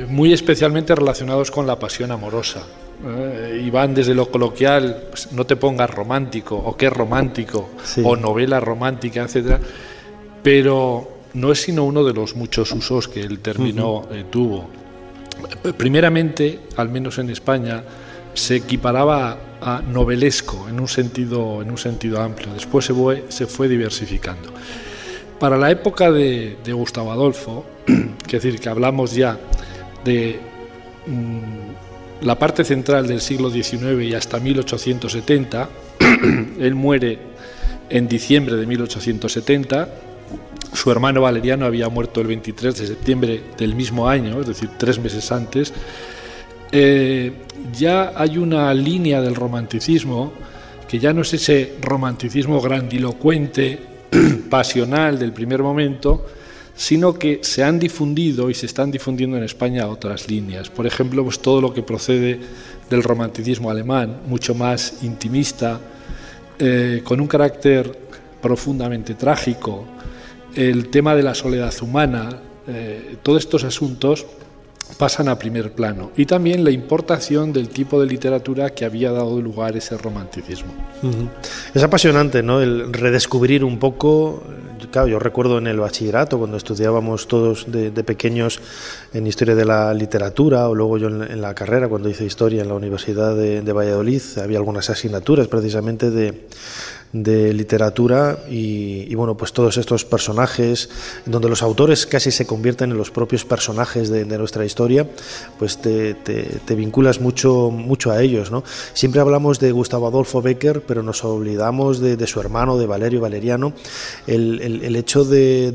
muy especialmente relacionados con la pasión amorosa, y van desde lo coloquial, pues, no te pongas romántico, o qué romántico, sí, o novela romántica, etcétera, pero no es sino uno de los muchos usos que el término tuvo. Primeramente, al menos en España, se equiparaba a novelesco en un sentido amplio, después se fue diversificando. Para la época de Gustavo Adolfo, es decir, que hablamos ya de la parte central del siglo XIX y hasta 1870, él muere en diciembre de 1870, su hermano Valeriano había muerto el 23 de septiembre del mismo año, es decir, 3 meses antes. Ya hay una línea del romanticismo que ya no es ese romanticismo grandilocuente, pasional del primer momento, sino que se han difundido y se están difundiendo en España otras líneas. Por ejemplo, pues todo lo que procede del romanticismo alemán, mucho más intimista, con un carácter profundamente trágico, el tema de la soledad humana, todos estos asuntos pasan a primer plano, y también la importación del tipo de literatura que había dado lugar a ese romanticismo.
Es apasionante, ¿no?, el redescubrir un poco. Claro, yo recuerdo en el bachillerato, cuando estudiábamos todos de pequeños en Historia de la Literatura, o luego yo en la carrera, cuando hice Historia en la Universidad de Valladolid, había algunas asignaturas precisamente de literatura y bueno, pues todos estos personajes donde los autores casi se convierten en los propios personajes de nuestra historia, pues te vinculas mucho a ellos, ¿no? Siempre hablamos de Gustavo Adolfo Bécquer, pero nos olvidamos de su hermano, de Valerio Valeriano, el hecho de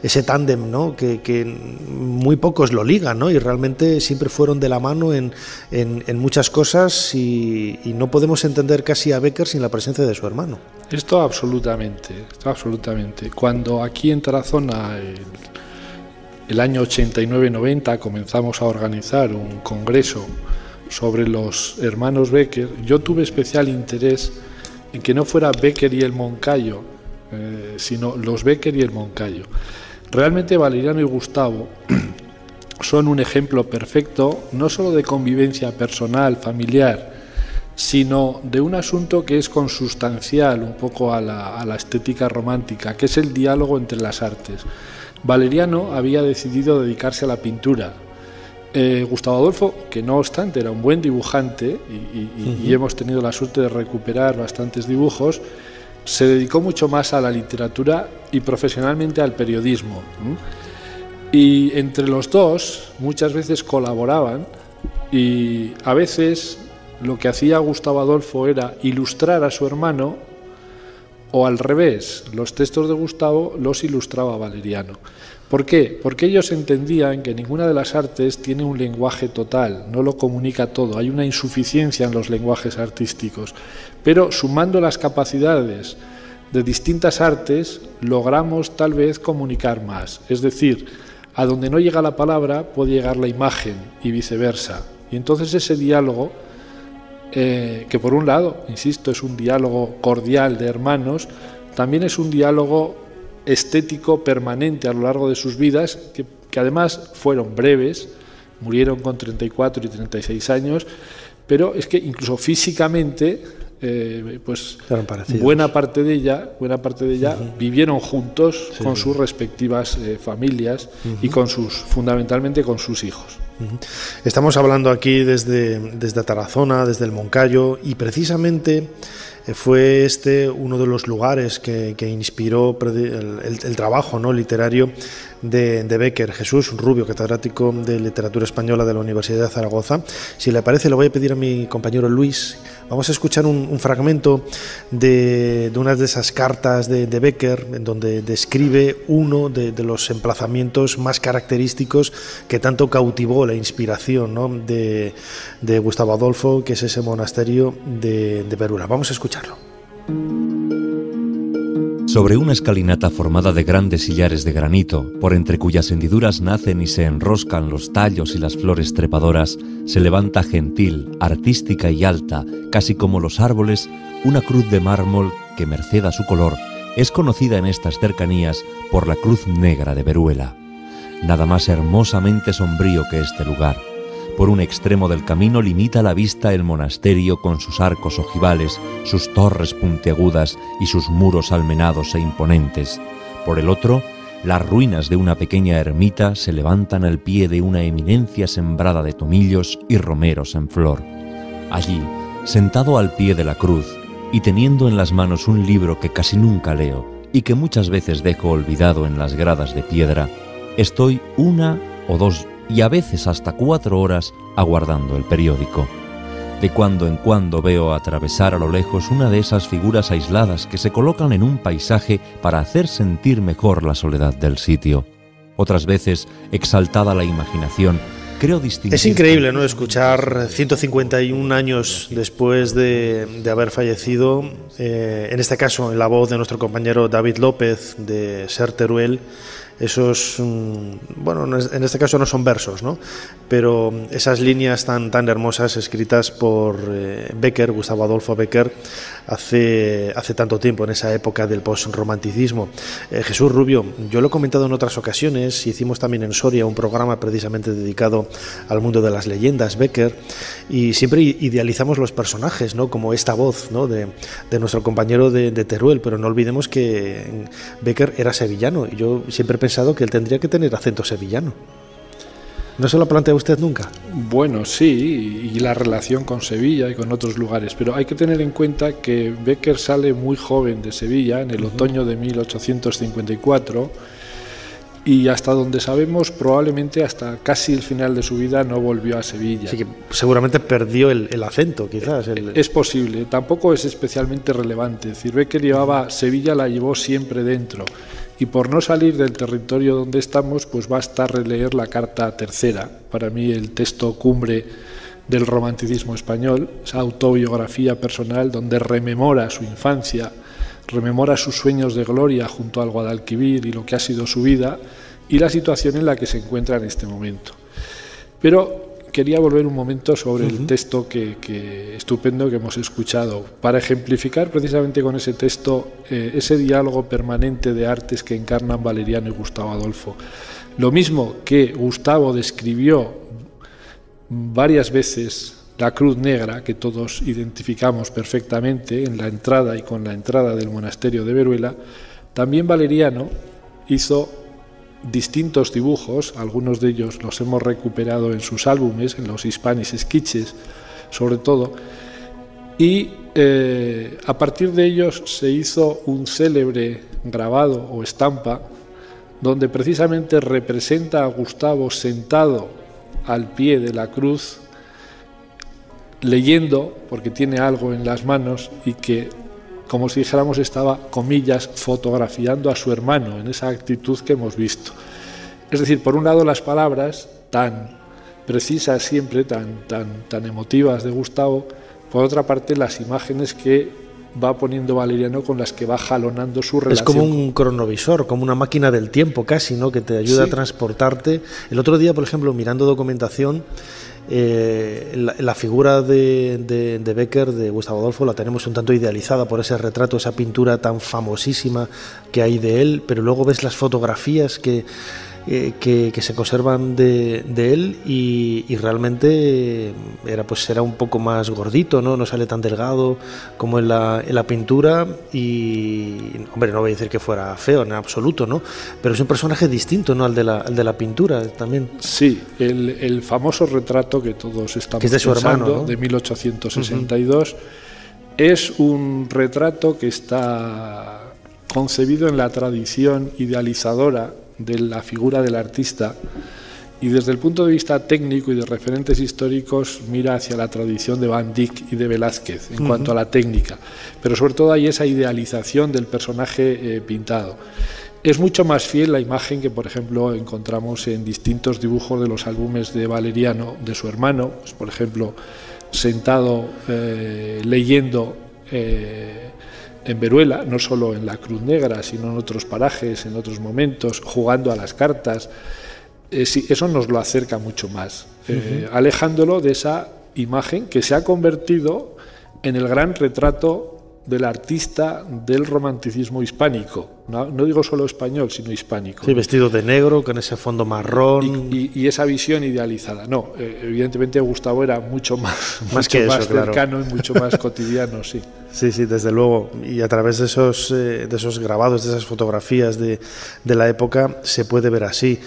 ese tándem, ¿no?, que muy pocos lo ligan, ¿no?, y realmente siempre fueron de la mano en muchas cosas, y no podemos entender casi a Bécquer sin la presencia de su hermano.
Esto absolutamente. Cuando aquí en Tarazona, el año 89-90, comenzamos a organizar un congreso sobre los hermanos Bécquer, yo tuve especial interés en que no fuera Bécquer y el Moncayo, sino los Bécquer y el Moncayo. Realmente Valeriano y Gustavo son un ejemplo perfecto, no solo de convivencia personal, familiar, sino de un asunto que es consustancial un poco a la estética romántica, que es el diálogo entre las artes. Valeriano había decidido dedicarse a la pintura. Gustavo Adolfo, que no obstante era un buen dibujante, y hemos tenido la suerte de recuperar bastantes dibujos, se dedicó mucho más a la literatura y profesionalmente al periodismo. Y entre los dos muchas veces colaboraban, y a veces lo que hacía Gustavo Adolfo era ilustrar a su hermano, o al revés, los textos de Gustavo los ilustraba Valeriano. ¿Por qué? Porque ellos entendían que ninguna de las artes tiene un lenguaje total, no lo comunica todo, hay una insuficiencia en los lenguajes artísticos, pero sumando las capacidades de distintas artes logramos tal vez comunicar más, es decir, a donde no llega la palabra puede llegar la imagen y viceversa, y entonces ese diálogo, que por un lado, insisto, es un diálogo cordial de hermanos, también es un diálogo estético permanente a lo largo de sus vidas, que además fueron breves, murieron con 34 y 36 años, pero es que incluso físicamente, pues buena parte de ella vivieron juntos con sus respectivas familias y fundamentalmente con sus hijos.
Estamos hablando aquí desde Tarazona, desde el Moncayo, y precisamente fue uno de los lugares que inspiró el trabajo, ¿no?, literario de Bécquer. Jesús Rubio, catedrático de Literatura Española de la Universidad de Zaragoza. Si le parece, le voy a pedir a mi compañero Luis, vamos a escuchar un fragmento de una de esas cartas de Bécquer, en donde describe uno de los emplazamientos más característicos que tanto cautivó la inspiración, ¿no?, de Gustavo Adolfo, que es ese monasterio de Veruela. Vamos a escucharlo.
Sobre una escalinata formada de grandes sillares de granito, por entre cuyas hendiduras nacen y se enroscan los tallos y las flores trepadoras, se levanta gentil, artística y alta, casi como los árboles, una cruz de mármol que, merced a su color, es conocida en estas cercanías por la Cruz Negra de Veruela. Nada más hermosamente sombrío que este lugar. Por un extremo del camino limita la vista el monasterio con sus arcos ojivales, sus torres puntiagudas y sus muros almenados e imponentes. Por el otro, las ruinas de una pequeña ermita se levantan al pie de una eminencia sembrada de tomillos y romeros en flor. Allí, sentado al pie de la cruz y teniendo en las manos un libro que casi nunca leo y que muchas veces dejo olvidado en las gradas de piedra, estoy 1 o 2 y a veces hasta 4 horas aguardando el periódico. De cuando en cuando veo atravesar a lo lejos una de esas figuras aisladas que se colocan en un paisaje para hacer sentir mejor la soledad del sitio. Otras veces, exaltada la imaginación, creo distinguir...
Es increíble, ¿no?, escuchar 151 años después de haber fallecido, en este caso en la voz de nuestro compañero David López de Ser Teruel, esos, bueno, en este caso no son versos, ¿no?, pero esas líneas tan hermosas escritas por Bécquer, Gustavo Adolfo Bécquer, hace tanto tiempo, en esa época del postromanticismo. Jesús Rubio, yo lo he comentado en otras ocasiones, hicimos también en Soria un programa precisamente dedicado al mundo de las leyendas, Bécquer, y siempre idealizamos los personajes, ¿no?, como esta voz, ¿no?, de nuestro compañero de Teruel, pero no olvidemos que Bécquer era sevillano, y yo siempre he pensado que él tendría que tener acento sevillano. ¿No se lo plantea usted nunca?
Bueno, sí, y la relación con Sevilla y con otros lugares, pero hay que tener en cuenta que Bécquer sale muy joven de Sevilla, en el otoño de 1854, y hasta donde sabemos, probablemente hasta casi el final de su vida no volvió a Sevilla.
Así que seguramente perdió el acento, quizás.
Es posible, tampoco es especialmente relevante. Es decir, Bécquer llevaba Sevilla, la llevó siempre dentro. Y por no salir del territorio donde estamos, pues basta releer la Carta Tercera, para mí el texto cumbre del romanticismo español, esa autobiografía personal donde rememora su infancia, rememora sus sueños de gloria junto al Guadalquivir y lo que ha sido su vida y la situación en la que se encuentra en este momento. Pero quería volver un momento sobre el texto estupendo que hemos escuchado, para ejemplificar precisamente con ese texto ese diálogo permanente de artes que encarnan Valeriano y Gustavo Adolfo. Lo mismo que Gustavo describió varias veces la cruz negra, que todos identificamos perfectamente en la entrada y con la entrada del monasterio de Veruela, también Valeriano hizo distintos dibujos, algunos de ellos los hemos recuperado en sus álbumes, en los Hispanis Sketches sobre todo, y a partir de ellos se hizo un célebre grabado o estampa donde precisamente representa a Gustavo sentado al pie de la cruz, leyendo, porque tiene algo en las manos, y que, como si dijéramos, estaba, comillas, fotografiando a su hermano en esa actitud que hemos visto. Es decir, por un lado las palabras tan precisas siempre, tan emotivas de Gustavo, por otra parte las imágenes que va poniendo Valeriano con las que va jalonando su relación.
Es como un cronovisor, como una máquina del tiempo casi, ¿no?, que te ayuda a transportarte. El otro día, por ejemplo, mirando documentación, la figura de Bécquer, de Gustavo Adolfo, la tenemos un tanto idealizada por ese retrato, esa pintura tan famosísima que hay de él, pero luego ves las fotografías que se conservan de él y realmente era un poco más gordito, ¿no? No sale tan delgado como en la pintura y, hombre, no voy a decir que fuera feo en absoluto, ¿no? Pero es un personaje distinto, ¿no?, al de la pintura también.
Sí, el famoso retrato que todos estamos
que es de su
pensando,
hermano, ¿no?,
de 1862, es un retrato que está concebido en la tradición idealizadora de la figura del artista y desde el punto de vista técnico y de referentes históricos mira hacia la tradición de Van Dyck y de Velázquez en cuanto a la técnica, pero sobre todo hay esa idealización del personaje pintado. Es mucho más fiel la imagen que, por ejemplo, encontramos en distintos dibujos de los álbumes de Valeriano, de su hermano, pues, por ejemplo, sentado leyendo en Veruela, no solo en la Cruz Negra, sino en otros parajes, en otros momentos, jugando a las cartas. Sí, eso nos lo acerca mucho más, alejándolo de esa imagen que se ha convertido en el gran retrato del artista del romanticismo hispánico, no digo solo español, sino hispánico.
Sí, vestido de negro, con ese fondo marrón.
Y esa visión idealizada. No, evidentemente Gustavo era mucho más
que eso,
cercano,
claro,
y mucho más cotidiano, sí.
Sí, desde luego. Y a través de esos grabados, de esas fotografías de la época, se puede ver así.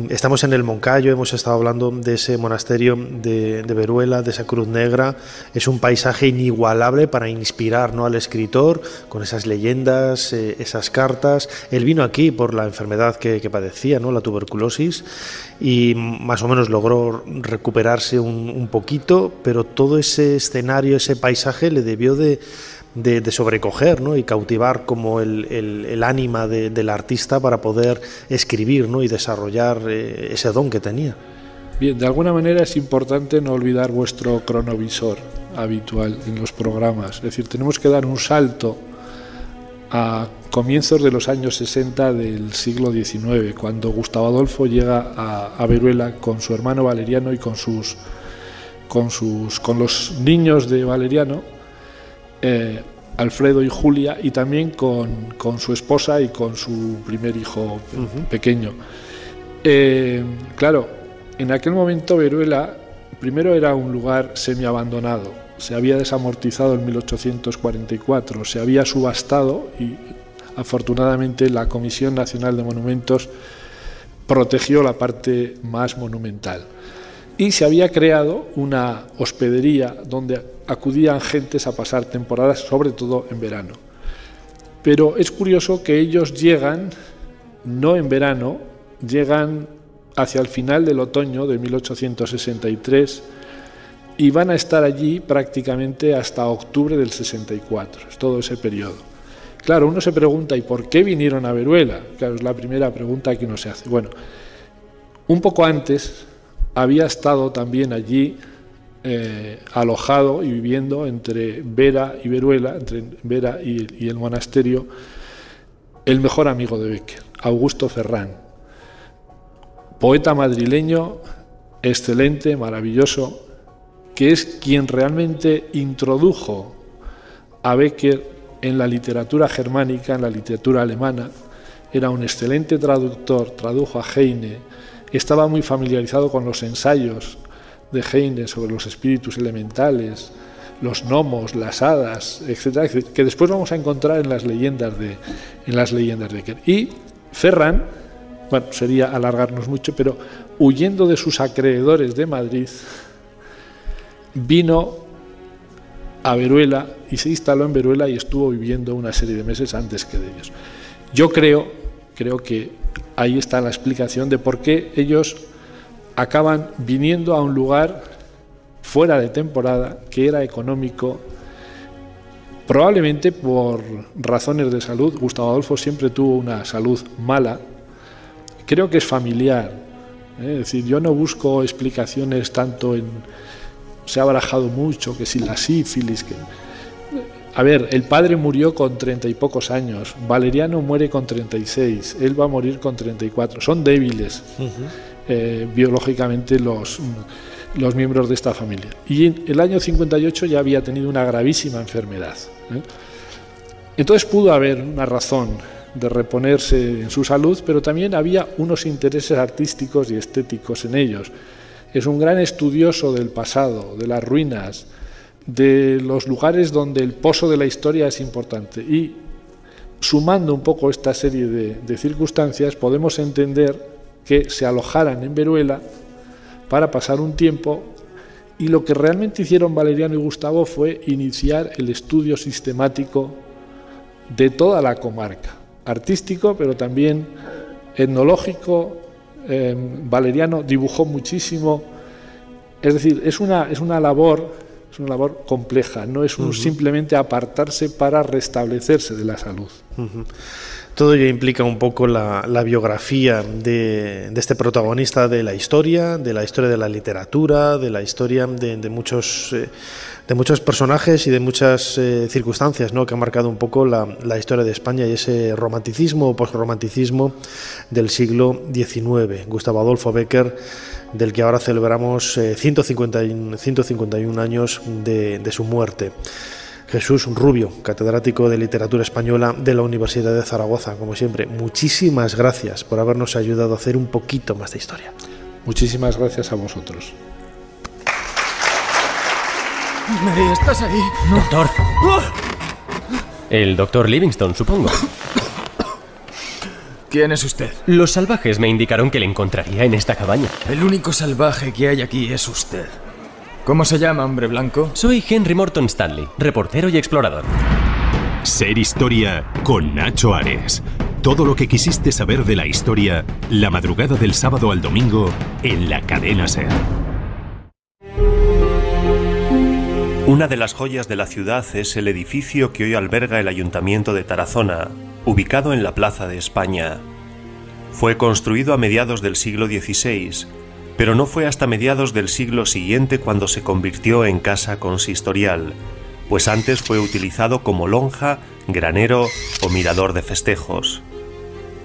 Estamos en el Moncayo, hemos estado hablando de ese monasterio de Veruela, de esa Cruz Negra. Es un paisaje inigualable para inspirar, ¿no?, al escritor, con esas leyendas, esas cartas. Él vino aquí por la enfermedad que padecía, ¿no?, la tuberculosis, y más o menos logró recuperarse un poquito, pero todo ese escenario, ese paisaje le debió de sobrecoger, ¿no?, y cautivar como el ánima del artista para poder escribir, ¿no?, y desarrollar ese don que tenía.
Bien, de alguna manera es importante no olvidar vuestro cronovisor habitual en los programas. Es decir, tenemos que dar un salto a comienzos de los años 60 del siglo XIX, cuando Gustavo Adolfo llega a Veruela con su hermano Valeriano y con los niños de Valeriano, Alfredo y Julia, y también con su esposa y con su primer hijo pequeño. Claro, en aquel momento Veruela primero era un lugar semiabandonado, se había desamortizado en 1844, se había subastado y afortunadamente la Comisión Nacional de Monumentos protegió la parte más monumental. Y se había creado una hospedería donde acudían gentes a pasar temporadas, sobre todo en verano. Pero es curioso que ellos llegan, no en verano, llegan hacia el final del otoño de 1863 y van a estar allí prácticamente hasta octubre del 64, es todo ese periodo. Claro, uno se pregunta, ¿y por qué vinieron a Veruela? Claro, es la primera pregunta que uno se hace. Bueno, un poco antes había estado también allí alojado y viviendo entre Vera y Veruela, entre Vera y el monasterio, el mejor amigo de Bécquer, Augusto Ferrán, poeta madrileño excelente, maravilloso, que es quien realmente introdujo a Bécquer en la literatura germánica, en la literatura alemana. Era un excelente traductor, tradujo a Heine, estaba muy familiarizado con los ensayos de Heine sobre los espíritus elementales, los gnomos, las hadas, etcétera, que después vamos a encontrar en las leyendas de Bécquer. Y Ferrán, bueno, sería alargarnos mucho, pero huyendo de sus acreedores de Madrid, vino a Veruela y se instaló en Veruela y estuvo viviendo una serie de meses antes que de ellos. Yo creo que ahí está la explicación de por qué ellos acaban viniendo a un lugar fuera de temporada, que era económico, probablemente por razones de salud. Gustavo Adolfo siempre tuvo una salud mala, creo que es familiar, es decir, yo no busco explicaciones tanto en... Se ha barajado mucho, que si la sífilis... A ver, el padre murió con 30 y pocos años, Valeriano muere con 36, él va a morir con 34. Son débiles biológicamente los miembros de esta familia. Y en el año 58 ya había tenido una gravísima enfermedad. Entonces pudo haber una razón de reponerse en su salud, pero también había unos intereses artísticos y estéticos en ellos. Es un gran estudioso del pasado, de las ruinas, de los lugares donde el pozo de la historia es importante. Y sumando un poco esta serie de circunstancias, podemos entender que se alojaran en Veruela para pasar un tiempo, y lo que realmente hicieron Valeriano y Gustavo fue iniciar el estudio sistemático de toda la comarca, artístico, pero también etnológico. Valeriano dibujó muchísimo, es decir, es una labor compleja, no es simplemente apartarse para restablecerse de la salud.
Todo ello implica un poco la biografía de este protagonista de la historia de la literatura, de la historia de muchos personajes y de muchas circunstancias, ¿no?, que han marcado un poco la historia de España y ese romanticismo o postromanticismo del siglo XIX. Gustavo Adolfo Bécquer, del que ahora celebramos 151 años de su muerte. Jesús Rubio, catedrático de Literatura Española de la Universidad de Zaragoza, como siempre, muchísimas gracias por habernos ayudado a hacer un poquito más de historia.
Muchísimas gracias a vosotros.
Mary, ¿estás ahí?
Doctor. El doctor Livingstone, supongo.
¿Quién es usted?
Los salvajes me indicaron que le encontraría en esta cabaña.
El único salvaje que hay aquí es usted. ¿Cómo se llama, hombre blanco?
Soy Henry Morton Stanley, reportero y explorador.
Ser Historia con Nacho Ares. Todo lo que quisiste saber de la historia, la madrugada del sábado al domingo en la cadena SER.
Una de las joyas de la ciudad es el edificio que hoy alberga el Ayuntamiento de Tarazona, ubicado en la Plaza de España. Fue construido a mediados del siglo XVI pero no fue hasta mediados del siglo siguiente cuando se convirtió en casa consistorial, pues antes fue utilizado como lonja, granero o mirador de festejos.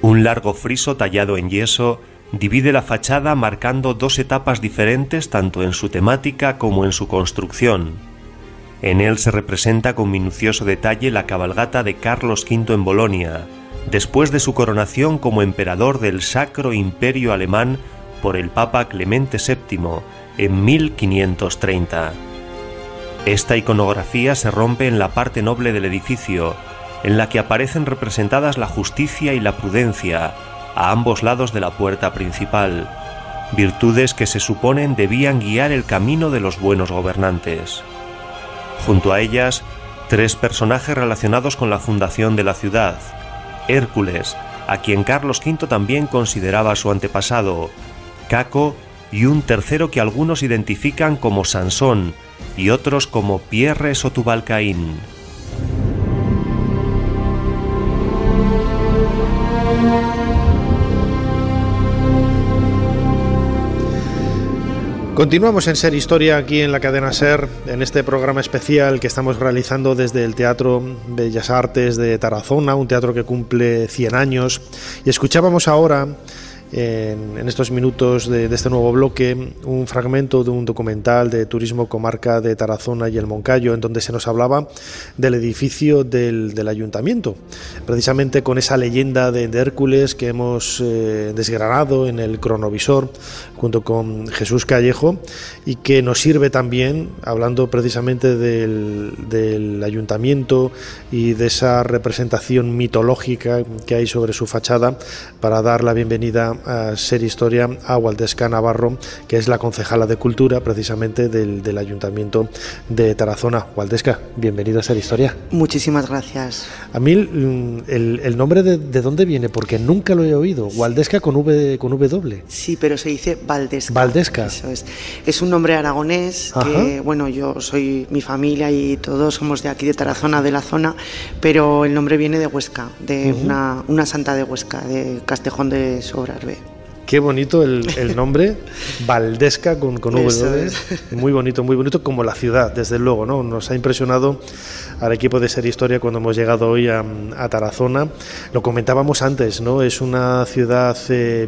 Un largo friso tallado en yeso divide la fachada marcando dos etapas diferentes tanto en su temática como en su construcción. En él se representa con minucioso detalle la cabalgata de Carlos V en Bolonia, después de su coronación como emperador del Sacro Imperio Alemán por el Papa Clemente VII en 1530. Esta iconografía se rompe en la parte noble del edificio, en la que aparecen representadas la justicia y la prudencia a ambos lados de la puerta principal, virtudes que se suponen debían guiar el camino de los buenos gobernantes. Junto a ellas, tres personajes relacionados con la fundación de la ciudad: Hércules, a quien Carlos V también consideraba su antepasado, Caco y un tercero que algunos identifican como Sansón y otros como Pierres o Tubalcaín.
Continuamos en Ser Historia aquí en la cadena SER, en este programa especial que estamos realizando desde el Teatro Bellas Artes de Tarazona, un teatro que cumple 100 años. Y escuchábamos ahora, en estos minutos de este nuevo bloque, un fragmento de un documental de Turismo Comarca de Tarazona y el Moncayo, en donde se nos hablaba del edificio del ayuntamiento, precisamente con esa leyenda de Hércules que hemos desgranado en el cronovisor junto con Jesús Callejo, y que nos sirve también, hablando precisamente del ayuntamiento y de esa representación mitológica que hay sobre su fachada, para dar la bienvenida a Ser Historia a Waldesca Navarro, que es la concejala de Cultura precisamente del Ayuntamiento de Tarazona. Waldesca, bienvenida a Ser Historia.
Muchísimas gracias.
A mí el nombre de dónde viene, porque nunca lo he oído. Waldesca con W.
Sí, pero se dice Valdesca.
Valdesca.
Eso es. Es un nombre aragonés.
Ajá.
Que, bueno, yo soy, mi familia y todos somos de aquí de Tarazona, de la zona, pero el nombre viene de Huesca, de una santa de Huesca, de Castejón de Sobrarbe.
Qué bonito el nombre, Valdesca con W, muy bonito, como la ciudad, desde luego, ¿no? Nos ha impresionado al equipo de Ser Historia cuando hemos llegado hoy a Tarazona. Lo comentábamos antes, ¿no? Es una ciudad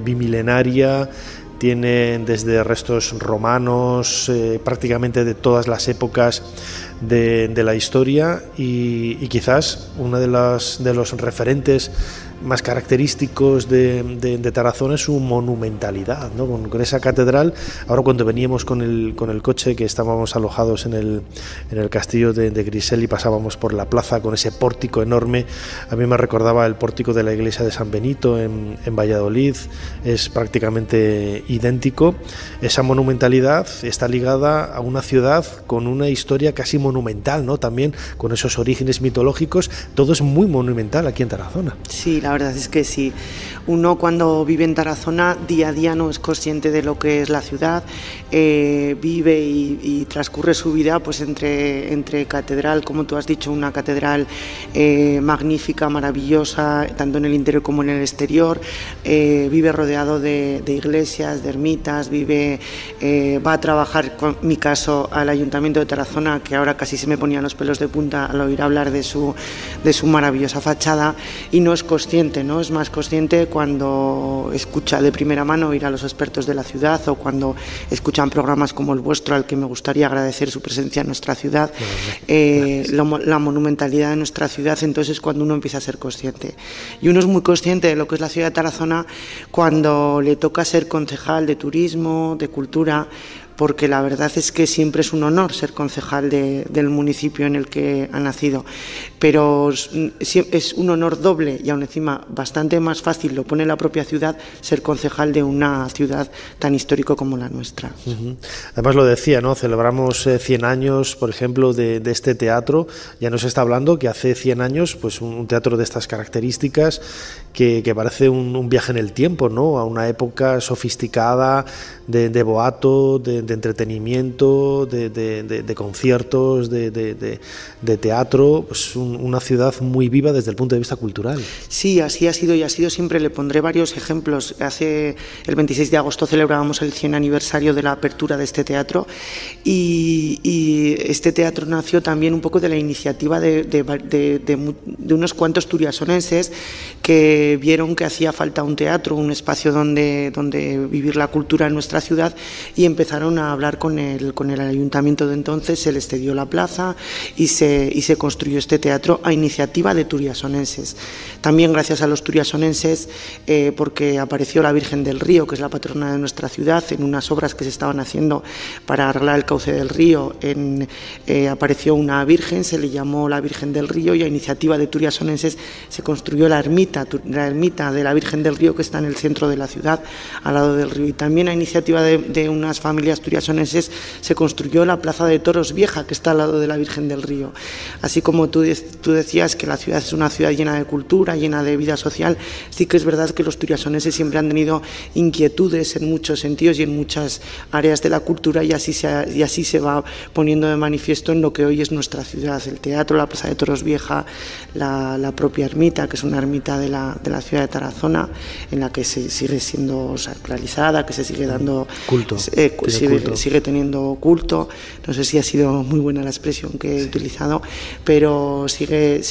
bimilenaria, tiene desde restos romanos, prácticamente de todas las épocas de la historia, y quizás uno de los referentes más característicos de Tarazona es su monumentalidad, ¿no? Con esa catedral. Ahora, cuando veníamos con el coche, que estábamos alojados en el castillo de Grisel y pasábamos por la plaza con ese pórtico enorme, a mí me recordaba el pórtico de la iglesia de San Benito en Valladolid. Es prácticamente idéntico. Esa monumentalidad está ligada a una ciudad con una historia casi monumental, ¿no? También con esos orígenes mitológicos. Todo es muy monumental aquí en Tarazona.
Sí, la verdad es que sí. Uno, cuando vive en Tarazona, día a día no es consciente de lo que es la ciudad, vive y transcurre su vida pues entre catedral, como tú has dicho, una catedral magnífica, maravillosa, tanto en el interior como en el exterior, vive rodeado de iglesias, de ermitas, va a trabajar, en mi caso, al Ayuntamiento de Tarazona, que ahora casi se me ponían los pelos de punta al oír hablar de su maravillosa fachada, y no es consciente, ¿no? Es más consciente cuando escucha de primera mano ir a los expertos de la ciudad, o cuando escuchan programas como el vuestro, al que me gustaría agradecer su presencia en nuestra ciudad, la monumentalidad de nuestra ciudad. Entonces es cuando uno empieza a ser consciente. Y uno es muy consciente de lo que es la ciudad de Tarazona cuando le toca ser concejal de turismo, de cultura, porque la verdad es que siempre es un honor ser concejal del municipio en el que ha nacido, pero es un honor doble, y aún encima bastante más fácil, lo pone la propia ciudad, ser concejal de una ciudad tan histórica como la nuestra.
Además, lo decía, ¿no? Celebramos 100 años, por ejemplo, de este teatro. Ya nos está hablando que hace 100 años, pues un teatro de estas características, que parece un viaje en el tiempo, ¿no? A una época sofisticada, de boato, de entretenimiento, de conciertos, de teatro, pues una ciudad muy viva desde el punto de vista cultural.
Sí, así ha sido y ha sido siempre. Le pondré varios ejemplos. Hace el 26 de agosto celebrábamos el 100 aniversario de la apertura de este teatro y este teatro nació también un poco de la iniciativa de unos cuantos turiasonenses que vieron que hacía falta un teatro, un espacio donde vivir la cultura en nuestra ciudad, y empezaron a hablar con el ayuntamiento de entonces. Se les cedió la plaza y se construyó este teatro a iniciativa de turiasonenses. También gracias a los turiasonenses, porque apareció la Virgen del Río, que es la patrona de nuestra ciudad, en unas obras que se estaban haciendo para arreglar el cauce del río. Apareció una virgen, se le llamó la Virgen del Río, y a iniciativa de turiasonenses se construyó la ermita de la Virgen del Río, que está en el centro de la ciudad, al lado del río. Y también a iniciativa de unas familias turiasonenses se construyó la Plaza de Toros Vieja, que está al lado de la Virgen del Río. Así como tú decías que la ciudad es una ciudad llena de cultura, llena de vida social, sí que es verdad que los turiasonenses siempre han tenido inquietudes en muchos sentidos y en muchas áreas de la cultura, y así se va poniendo de manifiesto en lo que hoy es nuestra ciudad: el teatro, la Plaza de Toros Vieja, la propia ermita, que es una ermita de la ciudad de Tarazona, en la que se sigue siendo sacralizada, que se sigue dando culto, sigue teniendo culto. No sé si ha sido muy buena la expresión que he utilizado, pero sigue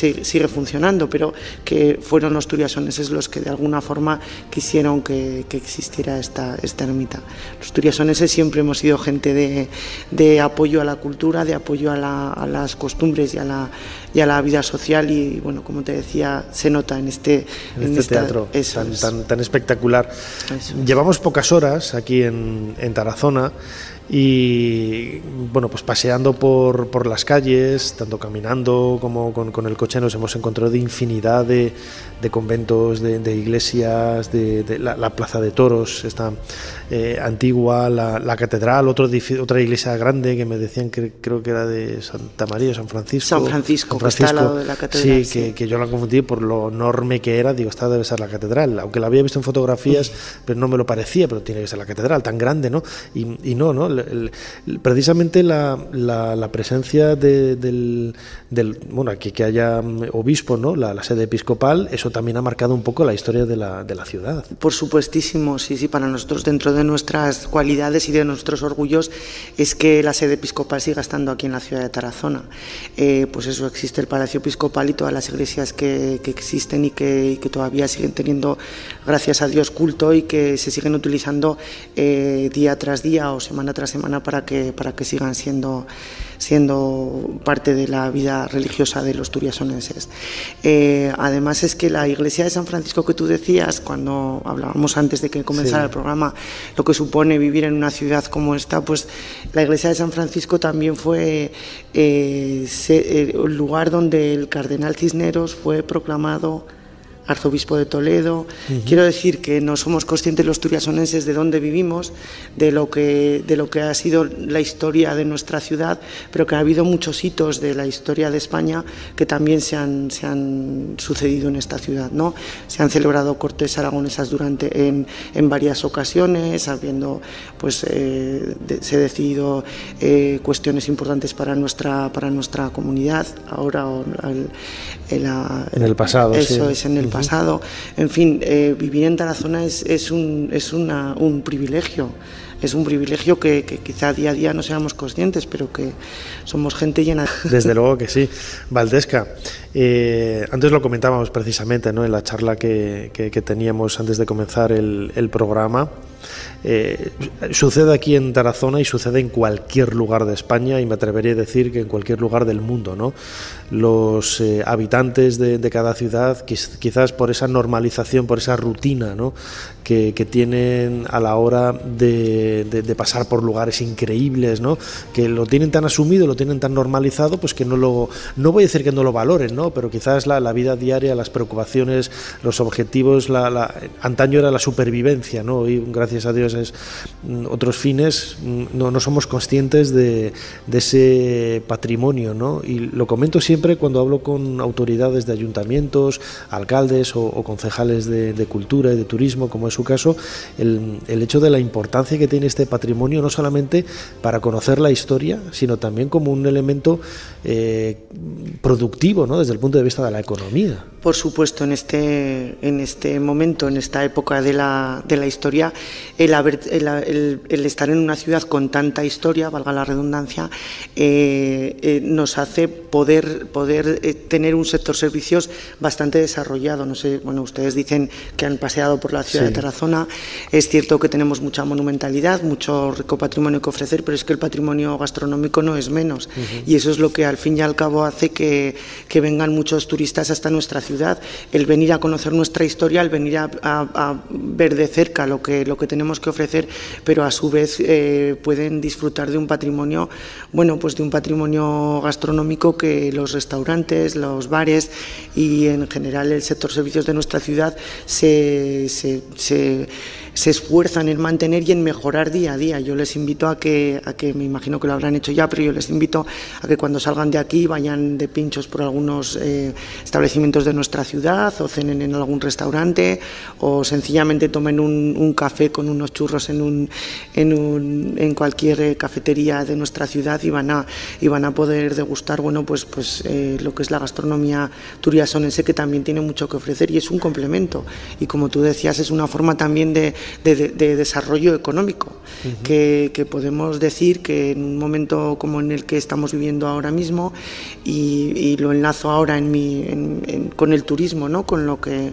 funcionando, pero que fueron los turiasonenses los que de alguna forma quisieron que existiera esta ermita. Los turiasonenses siempre hemos sido gente de apoyo a la cultura, de apoyo a las costumbres y a la vida social, y bueno, como te decía, se nota en este
teatro tan espectacular. Llevamos pocas horas aquí en Tarazona, y bueno, pues paseando por las calles, tanto caminando como con el coche, nos hemos encontrado de infinidad de conventos, de iglesias, de la Plaza de Toros, esta antigua, la catedral, otra iglesia grande que me decían que creo que era de Santa María, San Francisco,
que está al lado de la catedral.
Sí, que yo la confundí por lo enorme que era. Digo, esta debe ser la catedral, aunque la había visto en fotografías, pero no me lo parecía, pero tiene que ser la catedral, tan grande, ¿no? Y no, precisamente la presencia del bueno, aquí que haya obispo, ¿no? La sede episcopal, eso también ha marcado un poco la historia de la ciudad.
Por supuestísimo, sí, para nosotros, dentro de nuestras cualidades y de nuestros orgullos, es que la sede episcopal siga estando aquí en la ciudad de Tarazona. Pues eso, existe el Palacio Episcopal y todas las iglesias que existen y que todavía siguen teniendo, gracias a Dios, culto, y que se siguen utilizando día tras día o semana tras semana para que sigan siendo parte de la vida religiosa de los turiasonenses. Además, es que la iglesia de San Francisco que tú decías, cuando hablábamos antes de que comenzara el programa, lo que supone vivir en una ciudad como esta, pues la iglesia de San Francisco también fue el lugar donde el cardenal Cisneros fue proclamado arzobispo de Toledo. Quiero decir que no somos conscientes los turiasonenses de dónde vivimos, de lo que ha sido la historia de nuestra ciudad, pero que ha habido muchos hitos de la historia de España que también se han sucedido en esta ciudad, ¿no? Se han celebrado cortes aragonesas en varias ocasiones, habiendo se ha decidido cuestiones importantes para nuestra comunidad ahora
en el pasado.
Eso es en el pasado. En fin, vivir en Tarazona es un privilegio. Es un privilegio que quizá día a día no seamos conscientes, pero que somos gente llena de...
Desde luego que sí. Valdesca, antes lo comentábamos precisamente, ¿no?, en la charla que teníamos antes de comenzar el programa. Sucede aquí en Tarazona y sucede en cualquier lugar de España, y me atrevería a decir que en cualquier lugar del mundo, ¿no? Los habitantes de cada ciudad, quizás por esa normalización, por esa rutina, ¿no?, que tienen a la hora de pasar por lugares increíbles, ¿no?, que lo tienen tan asumido, lo tienen tan normalizado, pues que no voy a decir que no lo valoren, ¿no?, pero quizás la vida diaria, las preocupaciones, los objetivos, antaño era la supervivencia, ¿no?, y gracias a Dios es otros fines. No somos conscientes de ese patrimonio, ¿no? Y lo comento siempre cuando hablo con autoridades de ayuntamientos, alcaldes o concejales de cultura y de turismo, como es su caso, el hecho de la importancia que tiene también este patrimonio, no solamente para conocer la historia, sino también como un elemento productivo, ¿no?, desde el punto de vista de la economía.
Por supuesto, en este momento, en esta época de la historia, el estar en una ciudad con tanta historia, valga la redundancia, nos hace poder tener un sector servicios bastante desarrollado. No sé, bueno, ustedes dicen que han paseado por la ciudad de Tarazona. Es cierto que tenemos mucha monumentalidad, mucho rico patrimonio que ofrecer, pero es que el patrimonio gastronómico no es menos. Y eso es lo que al fin y al cabo hace que vengan muchos turistas hasta nuestra ciudad. El venir a conocer nuestra historia, el venir a ver de cerca lo que tenemos que ofrecer, pero a su vez pueden disfrutar de un patrimonio, bueno, pues de un patrimonio gastronómico que los restaurantes, los bares y en general el sector servicios de nuestra ciudad se esfuerzan en mantener y en mejorar día a día. Yo les invito a que me imagino que lo habrán hecho ya, pero yo les invito a que cuando salgan de aquí vayan de pinchos por algunos establecimientos de nuestra ciudad, o cenen en algún restaurante, o sencillamente tomen un café con unos churros en cualquier cafetería de nuestra ciudad y van a poder degustar, bueno, pues lo que es la gastronomía turiasonense, que también tiene mucho que ofrecer y es un complemento. Y como tú decías, es una forma también de desarrollo económico, que podemos decir que en un momento como en el que estamos viviendo ahora mismo, y lo enlazo ahora con el turismo, ¿no?, con lo que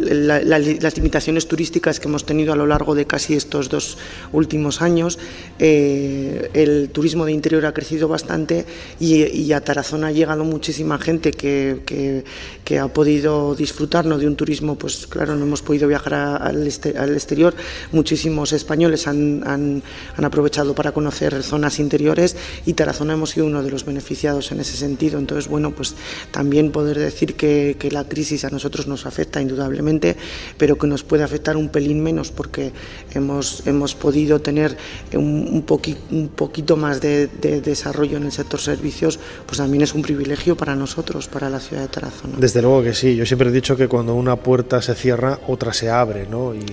las limitaciones turísticas que hemos tenido a lo largo de casi estos 2 últimos años, el turismo de interior ha crecido bastante y a Tarazona ha llegado muchísima gente que ha podido disfrutar, ¿no?, de un turismo, pues claro, no hemos podido viajar al exterior. Muchísimos españoles han aprovechado para conocer zonas interiores y Tarazona hemos sido uno de los beneficiados en ese sentido. Entonces, bueno, pues también poder decir que la crisis a nosotros nos afecta indudablemente, pero que nos puede afectar un pelín menos porque hemos podido tener un poquito más de desarrollo en el sector servicios, pues también es un privilegio para nosotros, para la ciudad de Tarazona.
Desde luego que sí. Yo siempre he dicho que cuando una puerta se cierra, otra se abre, ¿no? Y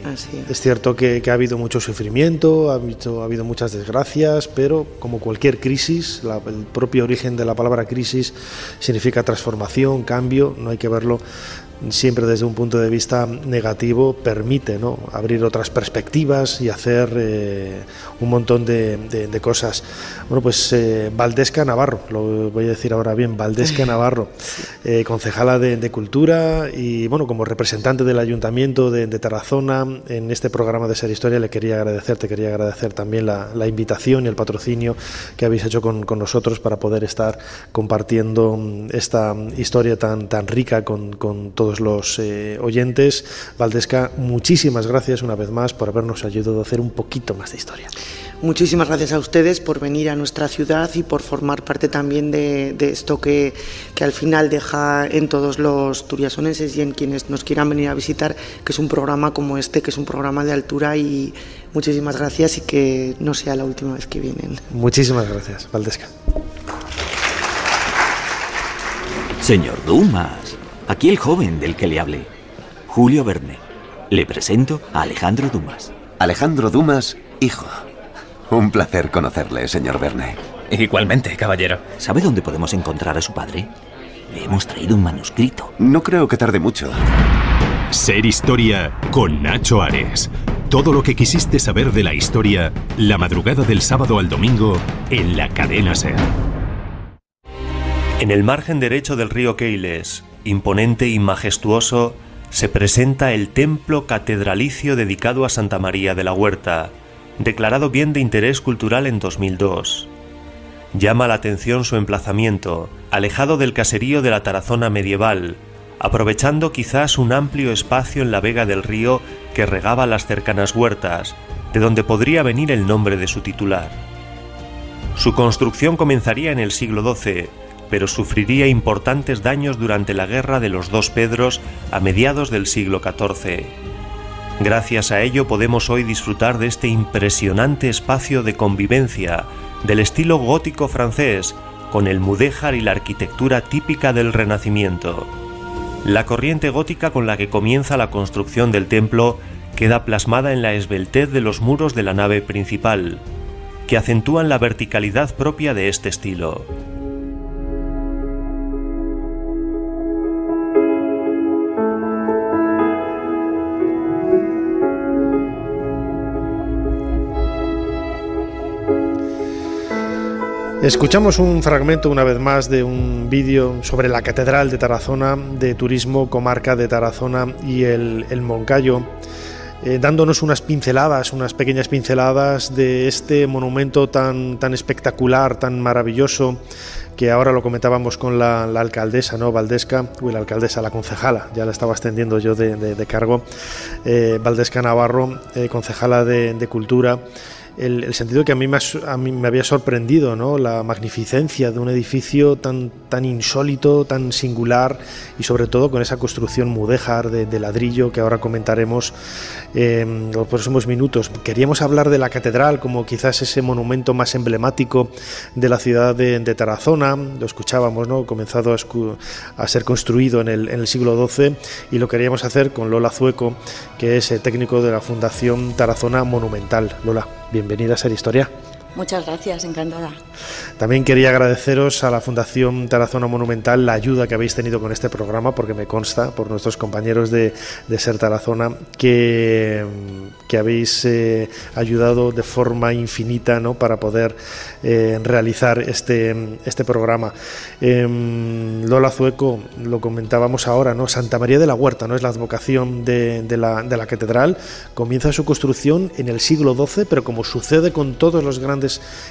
es cierto que ha habido mucho sufrimiento, ha habido muchas desgracias, pero como cualquier crisis, el propio origen de la palabra crisis significa transformación, cambio. No hay que verlo siempre desde un punto de vista negativo, permite, ¿no?, abrir otras perspectivas y hacer un montón de cosas. Bueno, pues Valdesca Navarro, lo voy a decir ahora bien, Valdesca Navarro, concejala de Cultura y, bueno, como representante del Ayuntamiento de Tarazona en este programa de Ser Historia, te quería agradecer también la invitación y el patrocinio que habéis hecho con nosotros para poder estar compartiendo esta historia tan rica con todos los oyentes. Valdesca, muchísimas gracias una vez más por habernos ayudado a hacer un poquito más de historia.
Muchísimas gracias a ustedes por venir a nuestra ciudad y por formar parte también de esto que al final deja en todos los turiasonenses y en quienes nos quieran venir a visitar, que es un programa como este, que es un programa de altura, y muchísimas gracias y que no sea la última vez que vienen.
Muchísimas gracias, Valdesca.
Señor Dumas, aquí el joven del que le hablé, Julio Verne. Le presento a Alejandro Dumas.
Alejandro Dumas, hijo. Un placer conocerle, señor Verne.
Igualmente, caballero. ¿Sabe dónde podemos encontrar a su padre? Le hemos traído un manuscrito.
No creo que tarde mucho.
Ser Historia con Nacho Ares. Todo lo que quisiste saber de la historia, la madrugada del sábado al domingo, en la cadena SER.
En el margen derecho del río Keiles, imponente y majestuoso, se presenta el templo catedralicio dedicado a Santa María de la Huerta, declarado bien de interés cultural en 2002. Llama la atención su emplazamiento, alejado del caserío de la Tarazona medieval, aprovechando quizás un amplio espacio en la vega del río que regaba las cercanas huertas, de donde podría venir el nombre de su titular. Su construcción comenzaría en el siglo XII, pero sufriría importantes daños durante la Guerra de los Dos Pedros a mediados del siglo XIV. Gracias a ello podemos hoy disfrutar de este impresionante espacio de convivencia del estilo gótico francés, con el mudéjar y la arquitectura típica del Renacimiento. La corriente gótica con la que comienza la construcción del templo queda plasmada en la esbeltez de los muros de la nave principal, que acentúan la verticalidad propia de este estilo.
Escuchamos un fragmento una vez más de un vídeo sobre la Catedral de Tarazona, de Turismo Comarca de Tarazona y el Moncayo, dándonos unas pequeñas pinceladas de este monumento tan espectacular, tan maravilloso, que ahora lo comentábamos con la alcaldesa, ¿no? Valdesca, la alcaldesa, la concejala, ya la estaba extendiendo yo de cargo, Valdesca Navarro, concejala de Cultura. El sentido que a mí me había sorprendido, ¿no? La magnificencia de un edificio tan insólito, tan singular, y sobre todo con esa construcción mudéjar de ladrillo que ahora comentaremos en los próximos minutos. Queríamos hablar de la catedral como quizás ese monumento más emblemático de la ciudad de Tarazona. Lo escuchábamos, ¿no? Comenzado a ser construido en el siglo XII, y lo queríamos hacer con Lola Zueco, que es técnico de la Fundación Tarazona Monumental. Lola, bienvenida a Ser Historia.
Muchas gracias, encantada.
También quería agradeceros a la Fundación Tarazona Monumental la ayuda que habéis tenido con este programa, porque me consta, por nuestros compañeros de Ser Tarazona, que habéis ayudado de forma infinita, ¿no? Para poder realizar este programa. Lola Zueco, lo comentábamos ahora, ¿no? Santa María de la Huerta, ¿no? Es la advocación de la catedral. Comienza su construcción en el siglo XII, pero como sucede con todos los grandes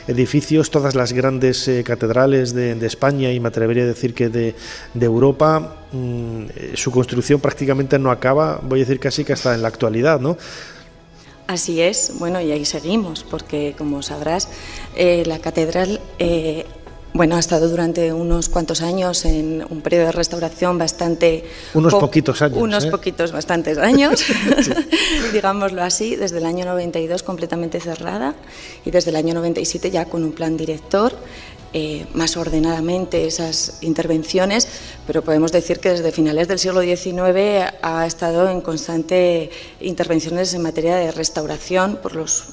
edificios, todas las grandes catedrales de España, y me atrevería a decir que de Europa, su construcción prácticamente no acaba, voy a decir casi que hasta en la actualidad, ¿no?
Así es, bueno, y ahí seguimos, porque como sabrás, la catedral ha estado durante unos cuantos años en un periodo de restauración bastante...
poquitos años.
Bastantes años, sí. Digámoslo así, desde el año 92 completamente cerrada, y desde el año 97 ya con un plan director, más ordenadamente esas intervenciones, pero podemos decir que desde finales del siglo XIX ha estado en constante intervenciones en materia de restauración por los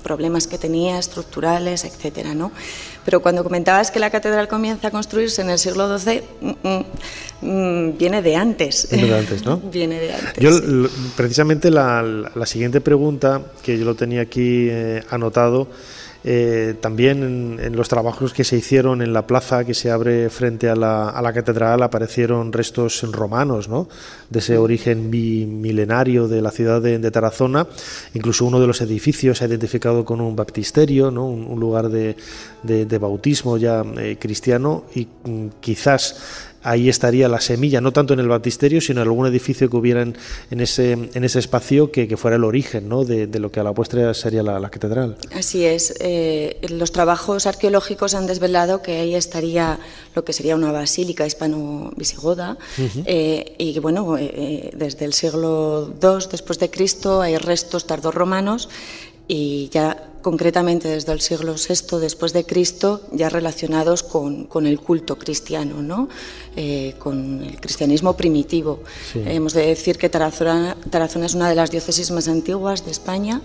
problemas que tenía, estructurales, etcétera, ¿no? Pero cuando comentabas que la catedral comienza a construirse en el siglo XII, viene de antes.
Viene de antes, ¿no?
Viene de antes.
Yo,
sí.
Precisamente la siguiente pregunta, que yo lo tenía aquí anotado, también en los trabajos que se hicieron en la plaza que se abre frente a la catedral aparecieron restos romanos, ¿no? De ese origen bimilenario de la ciudad de Tarazona. Incluso uno de los edificios se ha identificado con un baptisterio, ¿no? Un lugar de bautismo ya cristiano, y quizás ahí estaría la semilla, no tanto en el baptisterio, sino en algún edificio que hubiera en ese espacio que fuera el origen, ¿no? de lo que a la postre sería la catedral.
Así es. Los trabajos arqueológicos han desvelado que ahí estaría lo que sería una basílica hispano-visigoda. Y bueno, desde el siglo II después de Cristo hay restos tardorromanos, y ya concretamente desde el siglo VI después de Cristo, ya relacionados con el culto cristiano, ¿no? Con el cristianismo primitivo. Sí. Hemos de decir que Tarazona es una de las diócesis más antiguas de España,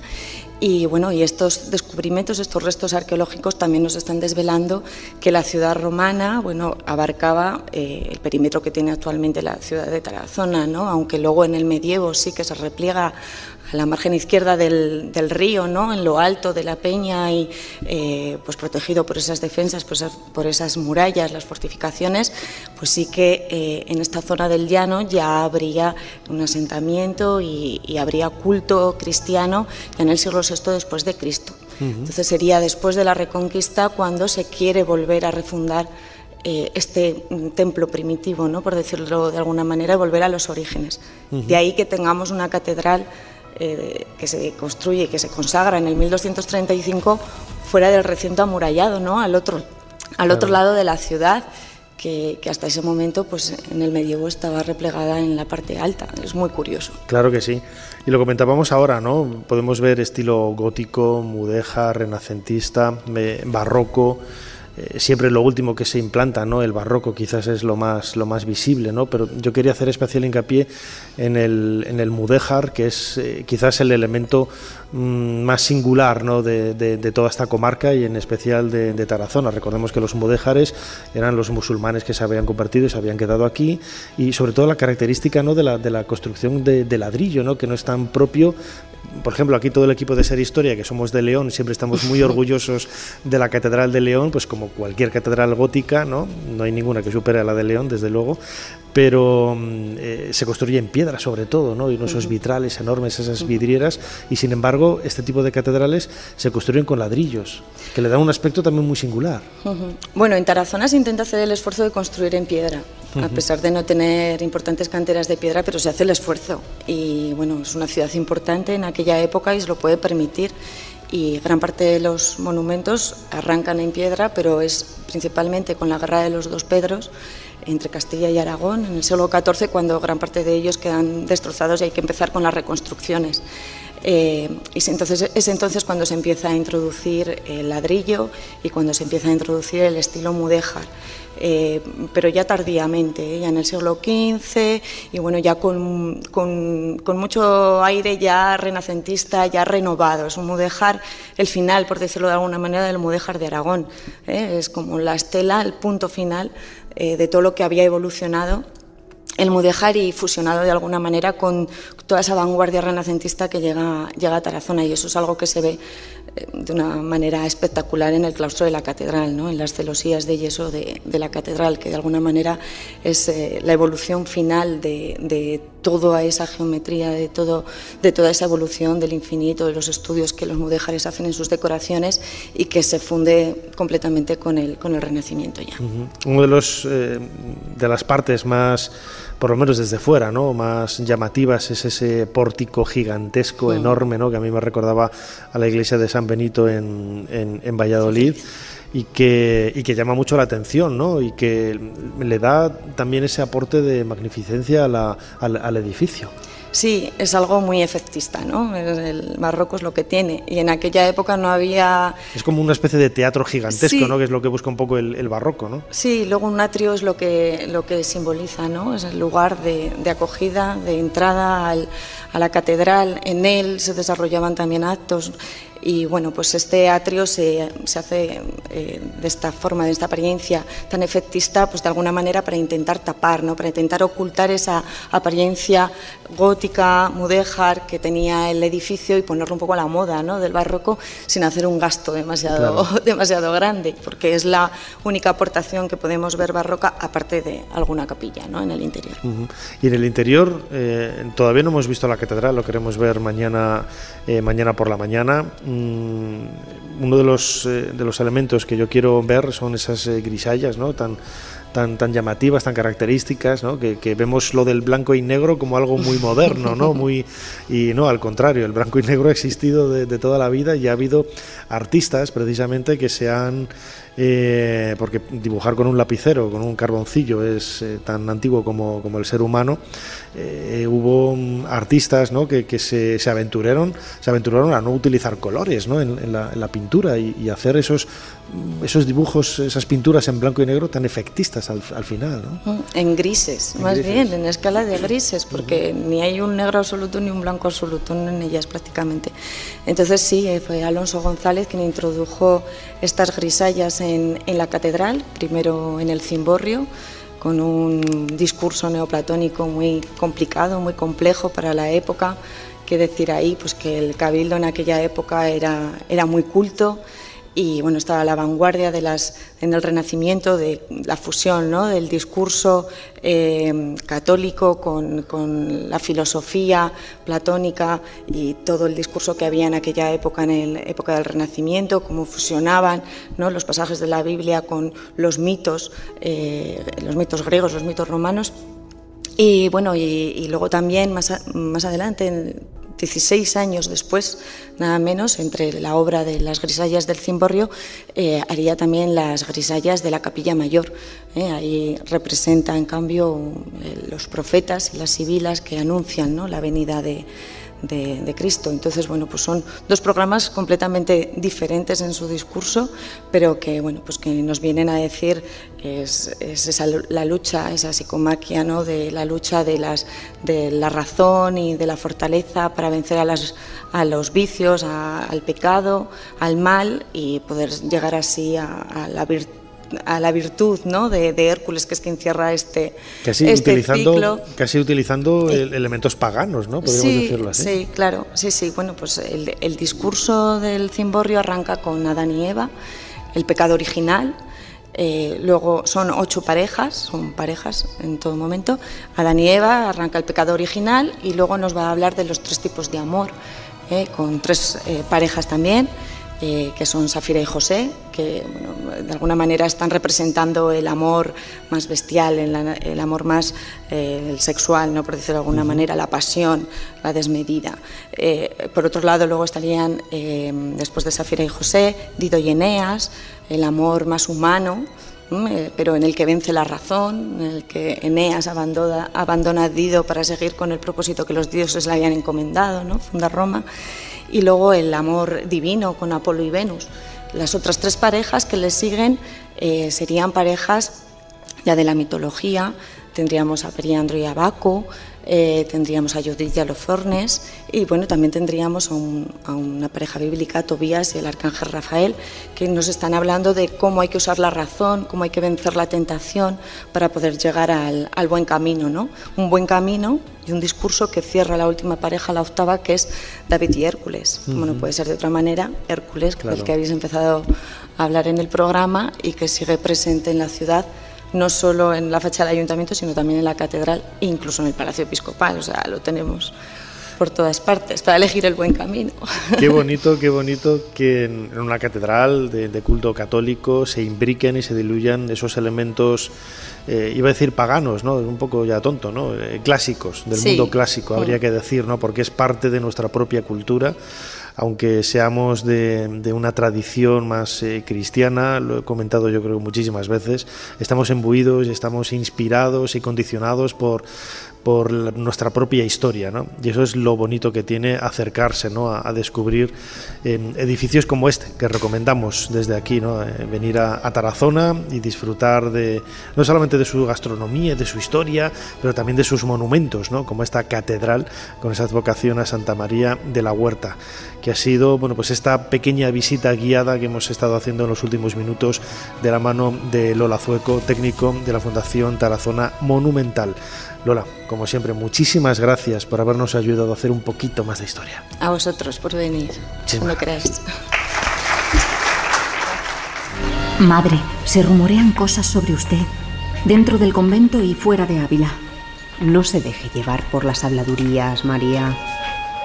y bueno, y estos descubrimientos, estos restos arqueológicos también nos están desvelando que la ciudad romana, bueno, abarcaba el perímetro que tiene actualmente la ciudad de Tarazona, ¿no? Aunque luego en el medievo sí que se repliega a la margen izquierda del río, ¿no? En lo alto de la peña, y pues protegido por esas defensas, por esas murallas, las fortificaciones, pues sí que en esta zona del llano ya habría un asentamiento y habría culto cristiano ya en el siglo VI después de Cristo. Entonces sería después de la Reconquista cuando se quiere volver a refundar este templo primitivo, ¿no? Por decirlo de alguna manera, y volver a los orígenes. De ahí que tengamos una catedral que se construye y que se consagra en el 1235 fuera del recinto amurallado, ¿no? Al otro lado de la ciudad, que hasta ese momento, pues en el medievo estaba replegada en la parte alta. Es muy curioso.
Claro que sí. Y lo comentábamos ahora, ¿no? Podemos ver estilo gótico, mudéjar, renacentista, barroco. siempre lo último que se implanta, ¿no? El barroco quizás es lo más visible, ¿no? Pero yo quería hacer especial hincapié en el mudéjar, que es quizás el elemento más singular, ¿no? de toda esta comarca y en especial de Tarazona. Recordemos que los mudéjares eran los musulmanes que se habían convertido y se habían quedado aquí, y sobre todo la característica, ¿no? de la construcción de ladrillo, ¿no? Que no es tan propio. Por ejemplo, aquí todo el equipo de Ser Historia, que somos de León, siempre estamos muy orgullosos de la Catedral de León, pues como cualquier catedral gótica, ¿no? No hay ninguna que supere a la de León, desde luego, pero se construye en piedra sobre todo, ¿no? Y esos vitrales enormes, esas vidrieras, y sin embargo este tipo de catedrales se construyen con ladrillos, que le dan un aspecto también muy singular.
Bueno, en Tarazona se intenta hacer el esfuerzo de construir en piedra, a pesar de no tener importantes canteras de piedra, pero se hace el esfuerzo, y bueno, es una ciudad importante en aquella época y se lo puede permitir, y gran parte de los monumentos arrancan en piedra, pero es principalmente con la guerra de los dos Pedros entre Castilla y Aragón en el siglo XIV cuando gran parte de ellos quedan destrozados y hay que empezar con las reconstrucciones. Es entonces cuando se empieza a introducir el ladrillo y cuando se empieza a introducir el estilo mudéjar, pero ya tardíamente, ya en el siglo XV, y bueno, ya con mucho aire ya renacentista, ya renovado. Es un mudéjar, el final, por decirlo de alguna manera, del mudéjar de Aragón, es como la estela, el punto final de todo lo que había evolucionado el mudéjar y fusionado de alguna manera con toda esa vanguardia renacentista que llega a Tarazona, y eso es algo que se ve de una manera espectacular en el claustro de la catedral, ¿no? En las celosías de yeso de la catedral, que de alguna manera es la evolución final de toda esa geometría, de toda esa evolución del infinito, de los estudios que los mudéjares hacen en sus decoraciones y que se funde completamente con el Renacimiento ya.
Uno de las partes más, por lo menos desde fuera, ¿no?, más llamativas es ese pórtico gigantesco, enorme, ¿no?, que a mí me recordaba a la iglesia de San Benito en Valladolid, y que llama mucho la atención, ¿no?, y que le da también ese aporte de magnificencia al edificio.
Sí, es algo muy efectista, ¿no? El barroco es lo que tiene, y en aquella época no había...
Es como una especie de teatro gigantesco,
sí,
¿no?, que es lo que busca un poco el barroco, ¿no?
Sí, luego un atrio es lo que simboliza, ¿no? Es el lugar de acogida, de entrada a la catedral. En él se desarrollaban también actos. Y bueno, pues este atrio se hace de esta forma, de esta apariencia tan efectista, pues de alguna manera para intentar tapar, ¿no?, para intentar ocultar esa apariencia gótica, mudéjar que tenía el edificio y ponerlo un poco a la moda, ¿no?, del barroco, sin hacer un gasto demasiado grande, porque es la única aportación que podemos ver barroca, aparte de alguna capilla, ¿no?, en el interior.
Y en el interior todavía no hemos visto la catedral, lo queremos ver mañana por la mañana. Uno de los elementos que yo quiero ver son esas grisallas, ¿no?, tan llamativas, tan características, ¿no?, que vemos lo del blanco y negro como algo muy moderno, ¿no? Y no, al contrario, el blanco y negro ha existido de toda la vida, y ha habido artistas precisamente que se han... porque dibujar con un lapicero, con un carboncillo, es tan antiguo como el ser humano. Hubo artistas, ¿no?, que se aventuraron a no utilizar colores, ¿no?, en la pintura, y hacer esos dibujos, esas pinturas en blanco y negro tan efectistas al final, ¿no?
En grises, bien, en escala de grises, porque ni hay un negro absoluto ni un blanco absoluto en ellas prácticamente. Entonces sí, fue Alonso González quien introdujo estas grisallas en la catedral, primero en el cimborrio, con un discurso neoplatónico muy complicado, muy complejo para la época. Que decir ahí, pues que el cabildo en aquella época era muy culto, y bueno, estaba a la vanguardia en el Renacimiento de la fusión, ¿no?, del discurso católico con la filosofía platónica y todo el discurso que había en aquella época, en la época del Renacimiento, cómo fusionaban, ¿no?, los pasajes de la Biblia con los mitos griegos, los mitos romanos. Y bueno, y luego también más adelante, 16 años después, nada menos, entre la obra de las grisallas del cimborrio, haría también las grisallas de la capilla mayor. Ahí representa, en cambio, los profetas y las sibilas que anuncian, ¿no?, la venida de de Cristo. Entonces, bueno, pues son dos programas completamente diferentes en su discurso, pero que, bueno, pues que nos vienen a decir es esa, la lucha, esa psicomaquia, ¿no?, de la lucha de la razón y de la fortaleza para vencer a los vicios, al pecado, al mal, y poder llegar así a la virtud, ¿no?, de Hércules, que es quien cierra este ciclo.
Casi utilizando elementos paganos, ¿no? Podríamos decirlo así.
Sí, claro. Sí. Bueno, pues el discurso del cimborrio arranca con Adán y Eva, el pecado original. Luego son 8 parejas, son parejas en todo momento. Adán y Eva, arranca el pecado original, y luego nos va a hablar de los 3 tipos de amor, con 3 parejas también, que son Safira y José, que, bueno, de alguna manera están representando el amor más bestial, el amor más el sexual, ¿no?, por decirlo de alguna manera, la pasión, la desmedida. Por otro lado, luego estarían, después de Safira y José, Dido y Eneas, el amor más humano, pero en el que vence la razón, en el que Eneas abandona a Dido para seguir con el propósito que los dioses le habían encomendado, ¿no?, fundar Roma. Y luego el amor divino con Apolo y Venus. Las otras 3 parejas que le siguen serían parejas ya de la mitología. Tendríamos a Periandro y a Baco, tendríamos a Judith y a Holofernes, y bueno, también tendríamos a una pareja bíblica, Tobías y el arcángel Rafael, que nos están hablando de cómo hay que usar la razón, cómo hay que vencer la tentación para poder llegar al buen camino, ¿no? Un buen camino y un discurso que cierra la última pareja, la 8ª, que es David y Hércules. Como no puede ser de otra manera, Hércules, claro, del que habéis empezado a hablar en el programa y que sigue presente en la ciudad, no solo en la fachada del ayuntamiento, sino también en la catedral e incluso en el Palacio Episcopal. O sea, lo tenemos por todas partes para elegir el buen camino.
Qué bonito que en una catedral de culto católico se imbriquen y se diluyan esos elementos, iba a decir paganos, ¿no? Un poco ya tonto, ¿no? Clásicos, del mundo clásico, habría que decir, ¿no? Porque es parte de nuestra propia cultura. Aunque seamos de una tradición más cristiana, lo he comentado yo creo muchísimas veces, estamos imbuidos, estamos inspirados y condicionados por nuestra propia historia, ¿no? Y eso es lo bonito que tiene acercarse, ¿no?, a descubrir edificios como este, que recomendamos desde aquí, ¿no? Venir a Tarazona y disfrutar no solamente de su gastronomía, de su historia, pero también de sus monumentos, ¿no?, como esta catedral con esa advocación a Santa María de la Huerta, que ha sido, bueno, pues esta pequeña visita guiada que hemos estado haciendo en los últimos minutos de la mano de Lola Zueco, técnico de la Fundación Tarazona Monumental. Lola, como siempre, muchísimas gracias por habernos ayudado a hacer un poquito más de historia.
A vosotros por venir, cuando queráis.
Madre, se rumorean cosas sobre usted, dentro del convento y fuera de Ávila.
No se deje llevar por las habladurías, María.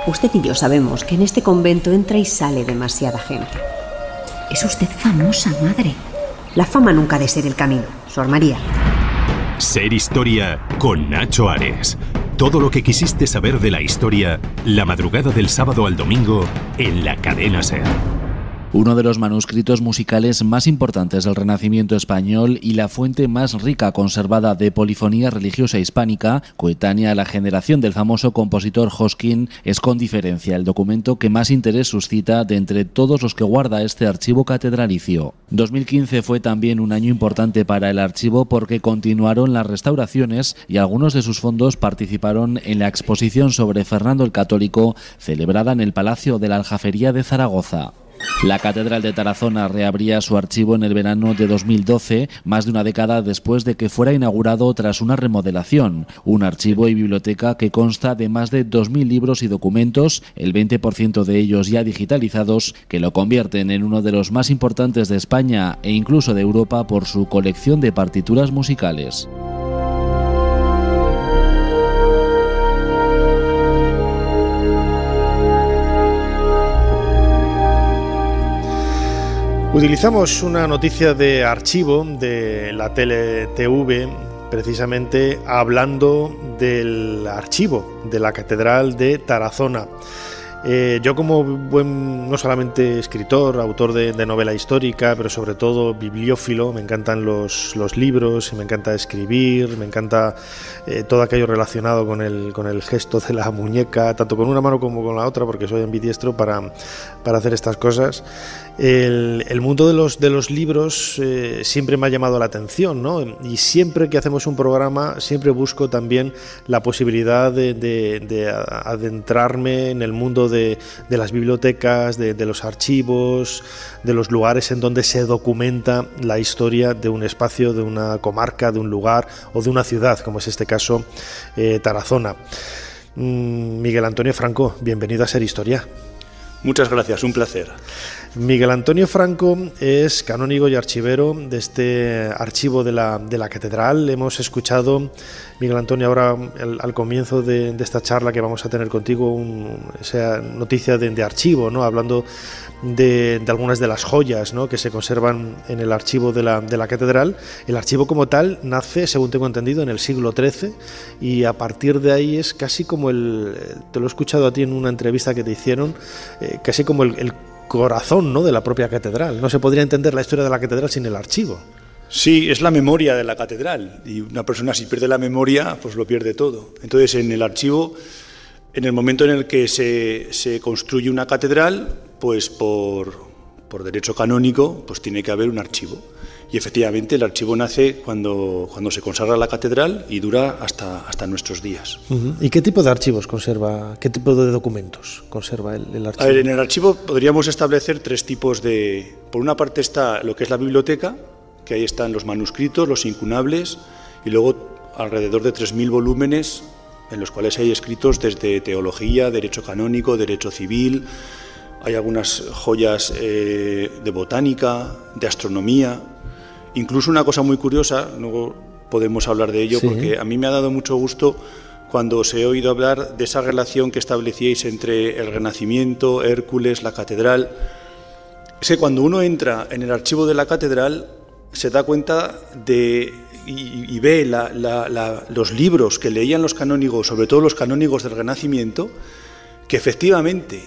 Usted y yo sabemos que en este convento entra y sale demasiada gente.
Es usted famosa, madre.
La fama nunca ha de ser el camino, Sor María.
Ser Historia con Nacho Ares. Todo lo que quisiste saber de la historia, la madrugada del sábado al domingo en la cadena SER.
Uno de los manuscritos musicales más importantes del Renacimiento español y la fuente más rica conservada de polifonía religiosa hispánica, coetánea a la generación del famoso compositor Josquin, es con diferencia el documento que más interés suscita de entre todos los que guarda este archivo catedralicio. 2015 fue también un año importante para el archivo porque continuaron las restauraciones y algunos de sus fondos participaron en la exposición sobre Fernando el Católico celebrada en el Palacio de la Aljafería de Zaragoza. La Catedral de Tarazona reabría su archivo en el verano de 2012, más de una década después de que fuera inaugurado tras una remodelación. Un archivo y biblioteca que consta de más de 2.000 libros y documentos, el 20% de ellos ya digitalizados, que lo convierten en uno de los más importantes de España e incluso de Europa por su colección de partituras musicales.
Utilizamos una noticia de archivo de la Tele-TV precisamente hablando del archivo de la Catedral de Tarazona. Yo como buen, no solamente escritor, autor de novela histórica, pero sobre todo bibliófilo, me encantan los libros, me encanta escribir, me encanta todo aquello relacionado con el gesto de la muñeca, tanto con una mano como con la otra, porque soy ambidiestro para hacer estas cosas. El mundo de los libros siempre me ha llamado la atención, ¿no? Y siempre que hacemos un programa, siempre busco también la posibilidad de adentrarme en el mundo de las bibliotecas, de los archivos, de los lugares en donde se documenta la historia de un espacio, de una comarca, de un lugar o de una ciudad, como es este caso Tarazona. Miguel Antonio Franco, bienvenido a Ser Historia.
Muchas gracias, un placer.
Miguel Antonio Franco es canónigo y archivero de este archivo de la catedral. Hemos escuchado, Miguel Antonio, ahora al comienzo de esta charla que vamos a tener contigo, esa noticia de archivo, ¿no? Hablando de algunas de las joyas, ¿no?, que se conservan en el archivo de la catedral. El archivo como tal nace, según tengo entendido, en el siglo XIII, y a partir de ahí es casi como te lo he escuchado a ti en una entrevista que te hicieron, casi como el corazón, ¿no?, de la propia catedral. No se podría entender la historia de la catedral sin el archivo.
Sí, es la memoria de la catedral, y una persona, si pierde la memoria, pues lo pierde todo. Entonces, en el archivo, en el momento en el que se construye una catedral, pues por derecho canónico, pues tiene que haber un archivo. Y efectivamente el archivo nace cuando se consagra la catedral y dura hasta nuestros días.
¿Y qué tipo de archivos conserva, qué tipo de documentos conserva el archivo?
A ver, en el archivo podríamos establecer tres tipos de... Por una parte está lo que es la biblioteca, que ahí están los manuscritos, los incunables, y luego alrededor de 3.000 volúmenes en los cuales hay escritos desde teología, derecho canónico, derecho civil. Hay algunas joyas de botánica, de astronomía. Incluso una cosa muy curiosa, luego podemos hablar de ello, sí, porque a mí me ha dado mucho gusto cuando os he oído hablar de esa relación que establecíais entre el Renacimiento, Hércules, la catedral. Es que cuando uno entra en el archivo de la catedral se da cuenta y ve los libros que leían los canónigos, sobre todo los canónigos del Renacimiento, que efectivamente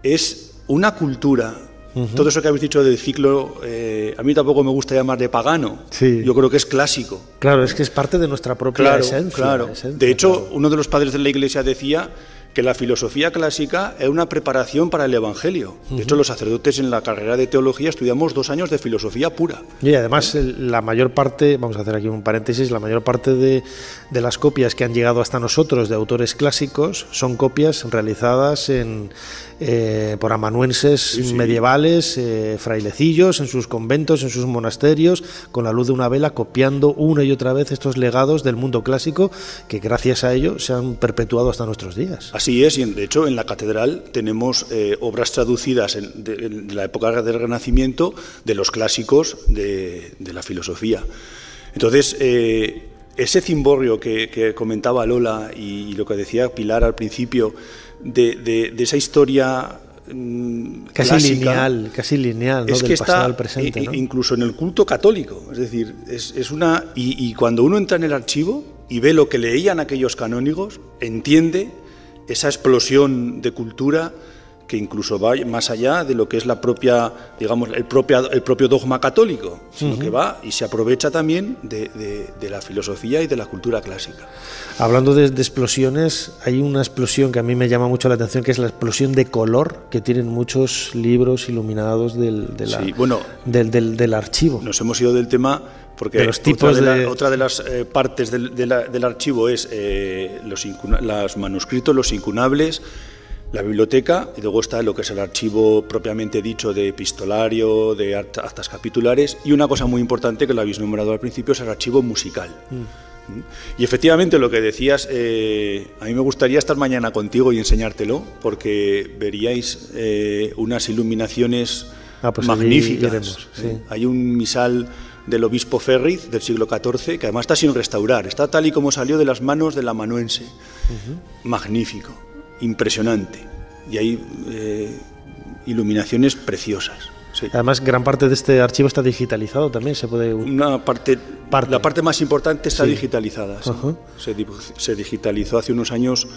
es una cultura. Todo eso que habéis dicho del ciclo, a mí tampoco me gusta llamarle pagano. Sí. Yo creo que es clásico.
Claro, es que es parte de nuestra propia esencia.
Claro. De hecho, uno de los padres de la Iglesia decía que la filosofía clásica es una preparación para el Evangelio. De hecho, los sacerdotes en la carrera de teología estudiamos 2 años de filosofía pura.
Y además, la mayor parte, vamos a hacer aquí un paréntesis, la mayor parte de las copias que han llegado hasta nosotros de autores clásicos son copias realizadas por amanuenses medievales, frailecillos, en sus conventos, en sus monasterios, con la luz de una vela, copiando una y otra vez estos legados del mundo clásico que gracias a ello se han perpetuado hasta nuestros días.
Así es, y de hecho en la catedral tenemos obras traducidas de la época del Renacimiento de los clásicos de la filosofía. Entonces, ese cimborrio que comentaba Lola y lo que decía Pilar al principio, de esa historia
casi lineal, ¿no?
Es
del
que
pasado
está
al presente, ¿no?
Incluso en el culto católico, es decir, es una y cuando uno entra en el archivo y ve lo que leían aquellos canónigos, entiende esa explosión de cultura que incluso va más allá de lo que es la propia, digamos, el propio dogma católico, sino que va y se aprovecha también de la filosofía y de la cultura clásica.
Hablando de explosiones, hay una explosión que a mí me llama mucho la atención, que es la explosión de color que tienen muchos libros iluminados del archivo.
Nos hemos ido del tema porque otra de las partes del archivo es los manuscritos, los incunables, la biblioteca, y luego está lo que es el archivo propiamente dicho de epistolario, de actas capitulares, y una cosa muy importante que lo habéis nombrado al principio es el archivo musical. Y efectivamente lo que decías, a mí me gustaría estar mañana contigo y enseñártelo, porque veríais unas iluminaciones magníficas.
Iremos, sí.
Hay un misal del obispo Ferriz del siglo XIV, que además está sin restaurar, está tal y como salió de las manos del amanuense. Magnífico, impresionante, y hay iluminaciones preciosas. Sí.
Además, gran parte de este archivo está digitalizado también, se puede...
La parte más importante está digitalizada. Sí. Se digitalizó hace unos años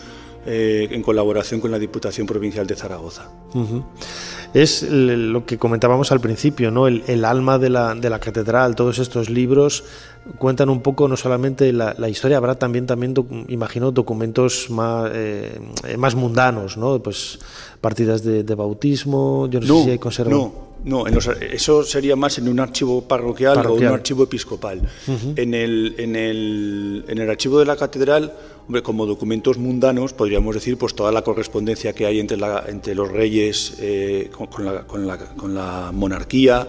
en colaboración con la Diputación Provincial de Zaragoza.
Es lo que comentábamos al principio, ¿no? El alma de la catedral. Todos estos libros cuentan un poco no solamente la historia, habrá también imagino, documentos más mundanos, ¿no? Pues partidas de bautismo, yo no sé si hay conservado.
No, eso sería más en un archivo parroquial o un archivo episcopal. En el archivo de la catedral, hombre, como documentos mundanos, podríamos decir pues toda la correspondencia que hay entre los reyes, con la monarquía,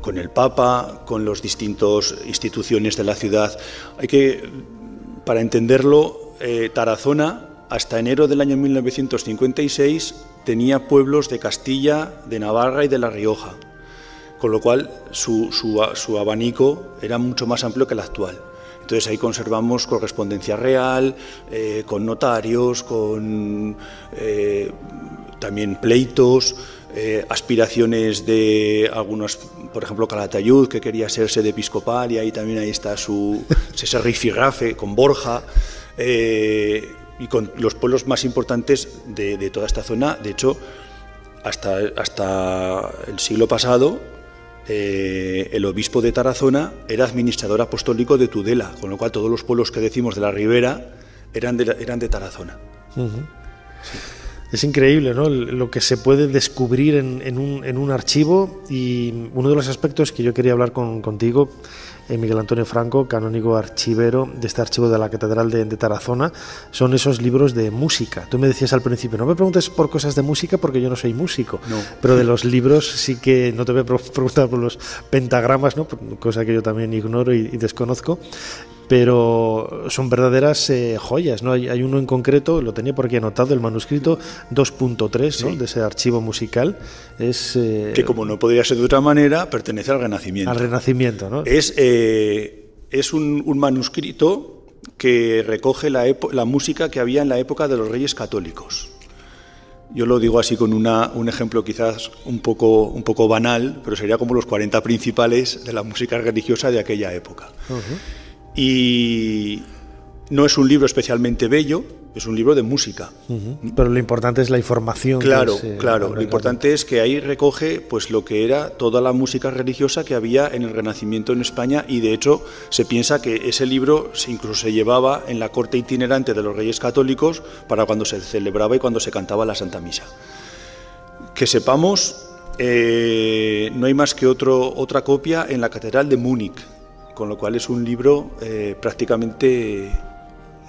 con el Papa, con las distintas instituciones de la ciudad. Para entenderlo, Tarazona, hasta enero del año 1956, tenía pueblos de Castilla, de Navarra y de La Rioja, con lo cual su abanico era mucho más amplio que el actual. Entonces ahí conservamos correspondencia real, con notarios, con también pleitos, aspiraciones de algunos, por ejemplo Calatayud, que quería ser sede episcopal, y ahí está ese rifirrafe con Borja, y con los pueblos más importantes de toda esta zona. De hecho, hasta el siglo pasado, el obispo de Tarazona era administrador apostólico de Tudela, con lo cual todos los pueblos que decimos de la ribera eran de Tarazona.
Sí. Es increíble, ¿no?, lo que se puede descubrir en un archivo, y uno de los aspectos que yo quería hablar contigo, Miguel Antonio Franco, canónigo archivero de este archivo de la Catedral de Tarazona, son esos libros de música. Tú me decías al principio, no me preguntes por cosas de música porque yo no soy músico, pero de los libros sí que, no te voy a preguntar por los pentagramas, ¿no?, cosa que yo también ignoro y desconozco, pero son verdaderas joyas, ¿no? Hay uno en concreto, lo tenía por aquí anotado, el manuscrito 2.3, ¿no?, de ese archivo musical.
Que, como no podría ser de otra manera, pertenece al Renacimiento.
Al Renacimiento, ¿no?
Es un manuscrito que recoge la música que había en la época de los Reyes Católicos. Yo lo digo así con un ejemplo quizás un poco banal, pero sería como los 40 principales de la música religiosa de aquella época. Y no es un libro especialmente bello, es un libro de música.
Pero lo importante es la información.
Claro, lo importante es que ahí recoge pues lo que era toda la música religiosa que había en el Renacimiento en España, y de hecho se piensa que ese libro incluso se llevaba en la corte itinerante de los Reyes Católicos para cuando se celebraba y cuando se cantaba la Santa Misa. Que sepamos, no hay más que otra copia en la Catedral de Múnich, con lo cual es un libro prácticamente,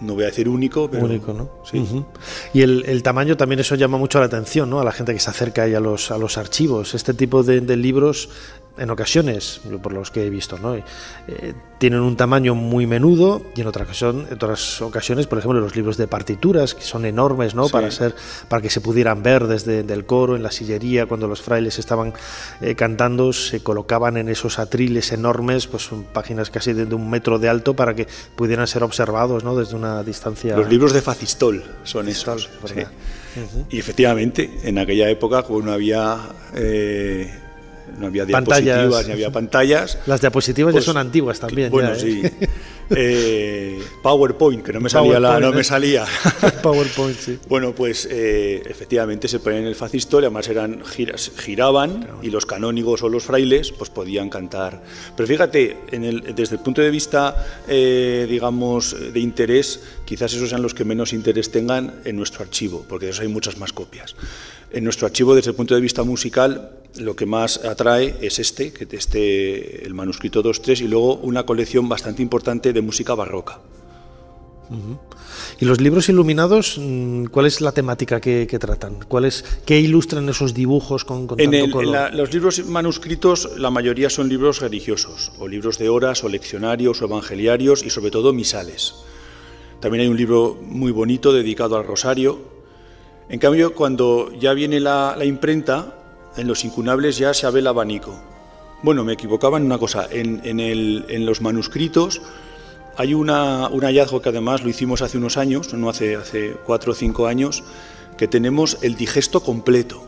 no voy a decir único, pero
único, ¿no?
Sí.
Y el tamaño también, eso llama mucho la atención, ¿no?, a la gente que se acerca ahí a los archivos. Este tipo de libros, en ocasiones, por los que he visto, ¿no?, tienen un tamaño muy menudo, y en otras ocasiones, por ejemplo, los libros de partituras, que son enormes, ¿no?, para que se pudieran ver desde el coro, en la sillería, cuando los frailes estaban cantando, se colocaban en esos atriles enormes, pues son páginas casi de 1 metro de alto, para que pudieran ser observados, ¿no?, desde una distancia.
Los libros de Facistol son esos. Sí. Y efectivamente, en aquella época, pues no había diapositivas ni había pantallas.
Las diapositivas pues, ya son antiguas también.
Bueno, sí. PowerPoint, que no me salía.
PowerPoint, sí.
Bueno, pues efectivamente se ponían en el Facistol, además giraban, claro, y los canónigos o los frailes pues podían cantar. Pero fíjate, desde el punto de vista, digamos, de interés, quizás esos sean los que menos interés tengan en nuestro archivo, porque de eso hay muchas más copias. En nuestro archivo, desde el punto de vista musical, lo que más atrae es el manuscrito 2.3, y luego una colección bastante importante de música barroca.
¿Y los libros iluminados, cuál es la temática que tratan? ¿Qué ilustran esos dibujos con tanto color?
Los libros manuscritos, la mayoría son libros religiosos, o libros de horas, o leccionarios, o evangeliarios, y sobre todo misales. También hay un libro muy bonito dedicado al rosario. En cambio, cuando ya viene la imprenta, en los incunables ya se abre el abanico. Bueno, me equivocaba en una cosa. En los manuscritos hay un hallazgo que además lo hicimos hace unos años, no hace 4 o 5 años, que tenemos el digesto completo.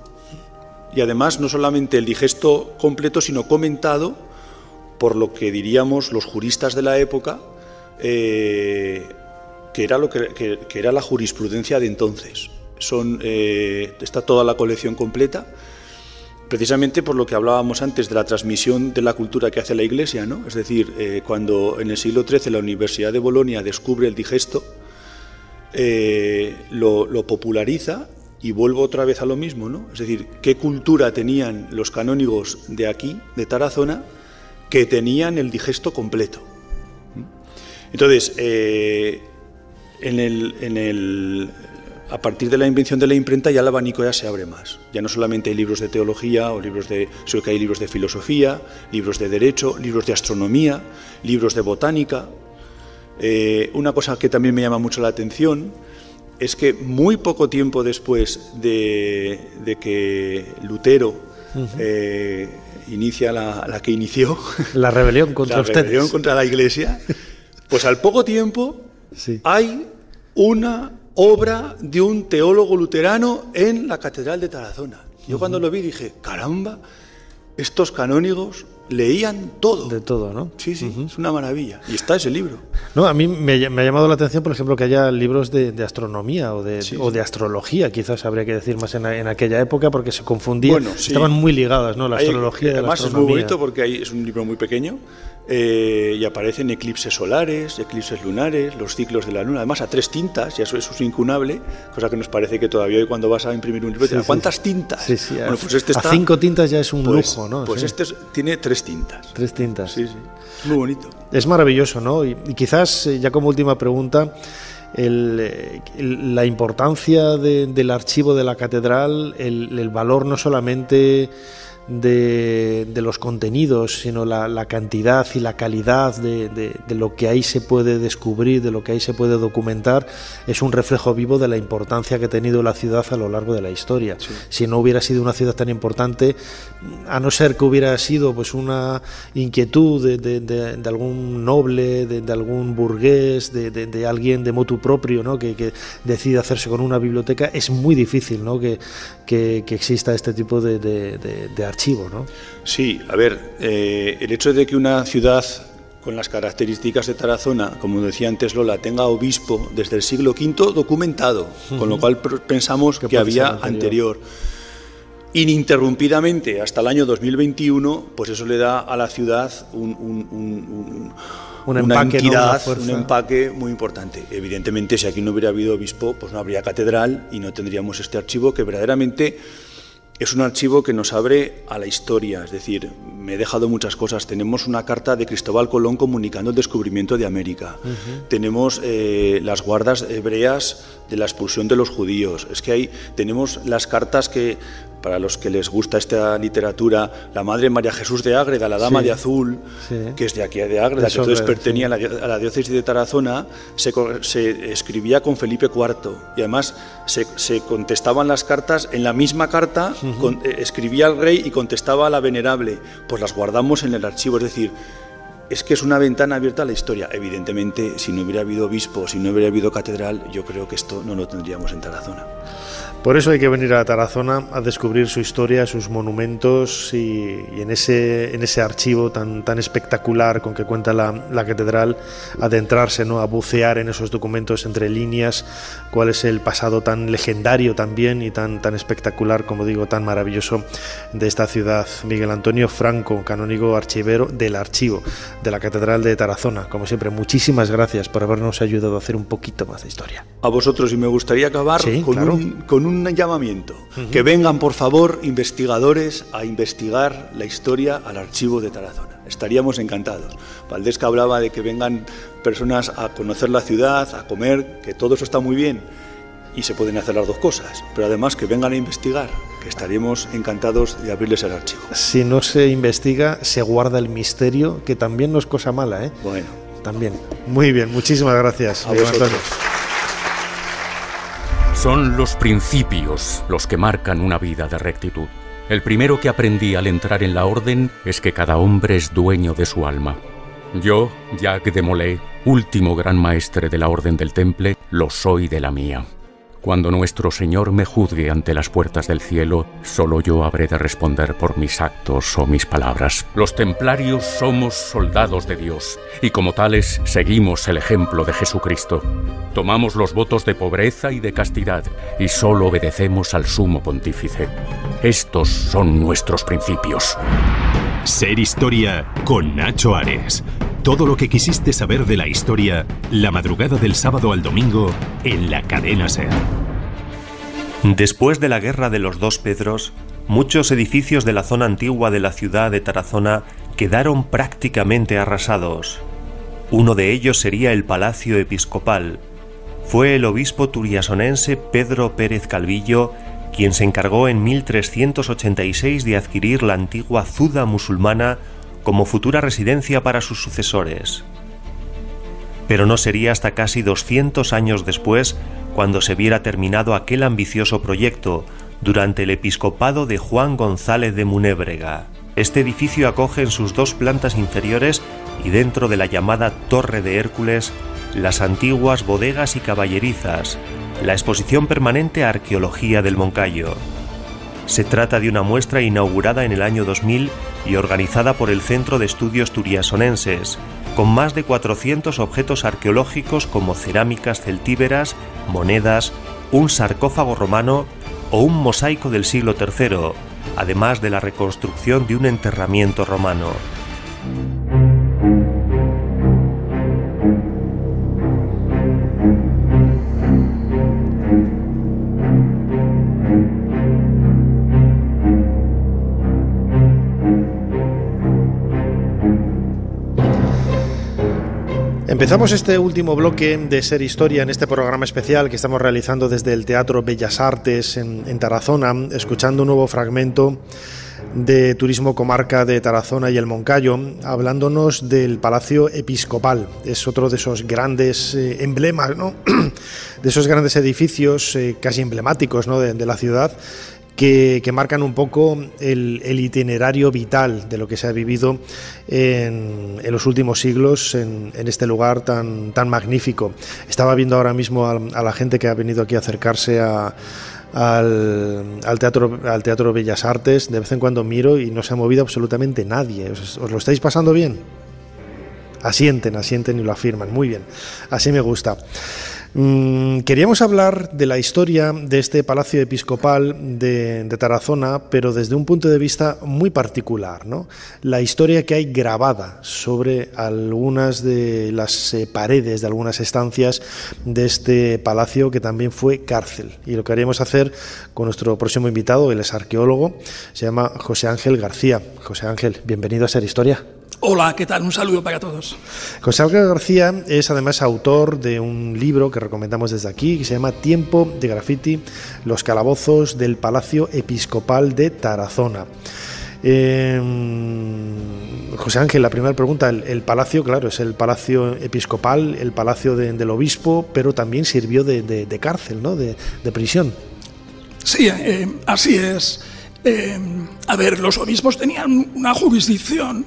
Y además no solamente el digesto completo, sino comentado por lo que diríamos los juristas de la época, que que era que era la jurisprudencia de entonces. Está toda la colección completa, precisamente por lo que hablábamos antes de la transmisión de la cultura que hace la Iglesia, ¿no? Es decir, cuando en el siglo XIII la Universidad de Bolonia descubre el digesto, lo populariza, y vuelvo otra vez a lo mismo, ¿no? Es decir, ¿qué cultura tenían los canónigos de aquí, de Tarazona, que tenían el digesto completo? Entonces, a partir de la invención de la imprenta ya el abanico ya se abre más. Ya no solamente hay libros de teología, sino que hay libros de filosofía, libros de derecho, libros de astronomía, libros de botánica. Una cosa que también me llama mucho la atención es que muy poco tiempo después de que Lutero inicia la que inició,
la rebelión contra ustedes,
la rebelión contra la Iglesia, pues al poco tiempo hay una obra de un teólogo luterano en la Catedral de Tarazona. Yo cuando lo vi dije, caramba, estos canónigos leían todo.
De todo, ¿no?
Sí, es una maravilla. Y está ese libro.
No, a mí me ha llamado la atención, por ejemplo, que haya libros de astronomía o de astrología, quizás habría que decir más en aquella época, porque se confundía. Bueno, estaban muy ligadas, ¿no? La astrología y la astronomía. Además es muy bonito porque es un libro muy pequeño y aparecen eclipses solares, eclipses lunares, los ciclos de la luna, además a 3 tintas, y eso es incunable, cosa que nos parece que todavía hoy cuando vas a imprimir un libro, ¿cuántas tintas? Bueno, pues este está, a 5 tintas ya es un lujo, ¿no?
Pues este tiene 3 tintas.
3 tintas.
Sí, muy bonito.
Es maravilloso, ¿no? Y quizás, ya como última pregunta, la importancia del archivo de la catedral, el valor no solamente de los contenidos, sino la cantidad y la calidad de lo que ahí se puede descubrir, de lo que ahí se puede documentar, es un reflejo vivo de la importancia que ha tenido la ciudad a lo largo de la historia. Sí. Si no hubiera sido una ciudad tan importante, a no ser que hubiera sido pues una inquietud de algún noble, de algún burgués, de alguien de motu proprio, ¿no? que decide hacerse con una biblioteca, es muy difícil, ¿no? que exista este tipo de archivo, ¿no?
Sí, a ver, el hecho de que una ciudad con las características de Tarazona, como decía antes Lola, tenga obispo desde el siglo V documentado, con lo cual pensamos que había anterior. Ininterrumpidamente hasta el año 2021, pues eso le da a la ciudad un empaque muy importante. Evidentemente, si aquí no hubiera habido obispo, pues no habría catedral y no tendríamos este archivo que verdaderamente es un archivo que nos abre a la historia. Es decir, me he dejado muchas cosas. Tenemos una carta de Cristóbal Colón comunicando el descubrimiento de América. Tenemos las guardas hebreas de la expulsión de los judíos. Es que tenemos las cartas que, para los que les gusta esta literatura, la Madre María Jesús de Ágreda, la Dama de Azul, que es de aquí de Ágreda, que entonces pertenecía a la diócesis de Tarazona, se escribía con Felipe IV y además se contestaban las cartas. En la misma carta escribía al rey y contestaba a la venerable. Pues las guardamos en el archivo, es decir, es que es una ventana abierta a la historia. Evidentemente, si no hubiera habido obispo, si no hubiera habido catedral, yo creo que esto no lo tendríamos en Tarazona.
Por eso hay que venir a Tarazona a descubrir su historia, sus monumentos y en ese archivo tan espectacular con que cuenta la catedral, adentrarse, ¿no? A bucear en esos documentos entre líneas, cuál es el pasado tan legendario también y tan espectacular, como digo, tan maravilloso de esta ciudad. Miguel Antonio Franco, canónigo archivero del archivo de la Catedral de Tarazona. Como siempre, muchísimas gracias por habernos ayudado a hacer un poquito más de historia.
A vosotros, y me gustaría acabar con un llamamiento. Que vengan, por favor, investigadores a investigar la historia al archivo de Tarazona. Estaríamos encantados. Valdés, que hablaba de que vengan personas a conocer la ciudad, a comer, que todo eso está muy bien y se pueden hacer las dos cosas, pero además que vengan a investigar, que estaríamos encantados de abrirles el archivo.
Si no se investiga, se guarda el misterio, que también no es cosa mala, ¿eh?
Bueno.
También. Muy bien, muchísimas gracias.
A vosotros.
Son los principios los que marcan una vida de rectitud. El primero que aprendí al entrar en la orden es que cada hombre es dueño de su alma. Yo, Jacques de Molay, último gran maestre de la Orden del Temple, lo soy de la mía. Cuando nuestro Señor me juzgue ante las puertas del cielo, solo yo habré de responder por mis actos o mis palabras. Los templarios somos soldados de Dios y como tales seguimos el ejemplo de Jesucristo. Tomamos los votos de pobreza y de castidad y solo obedecemos al sumo pontífice. Estos son nuestros principios.
Ser Historia con Nacho Ares. Todo lo que quisiste saber de la historia, la madrugada del sábado al domingo, en la cadena SER.
Después de la Guerra de los Dos Pedros, muchos edificios de la zona antigua de la ciudad de Tarazona quedaron prácticamente arrasados. Uno de ellos sería el Palacio Episcopal. Fue el obispo turiasonense Pedro Pérez Calvillo quien se encargó en 1386 de adquirir la antigua Zuda musulmana como futura residencia para sus sucesores. Pero no sería hasta casi 200 años después cuando se viera terminado aquel ambicioso proyecto durante el episcopado de Juan González de Munébrega. Este edificio acoge en sus dos plantas inferiores y dentro de la llamada Torre de Hércules las antiguas bodegas y caballerizas, la exposición permanente Arqueología del Moncayo. Se trata de una muestra inaugurada en el año 2000 y organizada por el Centro de Estudios Turiasonenses, con más de 400 objetos arqueológicos como cerámicas celtíberas, monedas, un sarcófago romano o un mosaico del siglo III, además de la reconstrucción de un enterramiento romano.
Empezamos este último bloque de Ser Historia en este programa especial que estamos realizando desde el Teatro Bellas Artes en Tarazona, escuchando un nuevo fragmento de Turismo Comarca de Tarazona y el Moncayo, hablándonos del Palacio Episcopal. Es otro de esos grandes emblemas, ¿no? De esos grandes edificios casi emblemáticos, ¿no? de la ciudad, que marcan un poco el itinerario vital de lo que se ha vivido en los últimos siglos en este lugar tan magnífico. Estaba viendo ahora mismo a la gente que ha venido aquí a acercarse al Teatro Bellas Artes. De vez en cuando miro y no se ha movido absolutamente nadie. ¿Os lo estáis pasando bien? Asienten y lo afirman. Muy bien, así me gusta. Queríamos hablar de la historia de este Palacio Episcopal de Tarazona, pero desde un punto de vista muy particular, ¿no? La historia que hay grabada sobre algunas de las paredes de algunas estancias de este palacio, que también fue cárcel. Y lo queríamos hacer con nuestro próximo invitado, él es arqueólogo, se llama José Ángel García. José Ángel, bienvenido a Ser Historia.
Hola, ¿qué tal? Un saludo para todos.
José Ángel García es además autor de un libro que recomendamos desde aquí, que se llama Tiempo de Graffiti, los calabozos del Palacio Episcopal de Tarazona. José Ángel, la primera pregunta, el palacio, claro, es el Palacio Episcopal, el Palacio del Obispo, pero también sirvió de cárcel, ¿no? De prisión.
Sí, así es. A ver, los obispos tenían una jurisdicción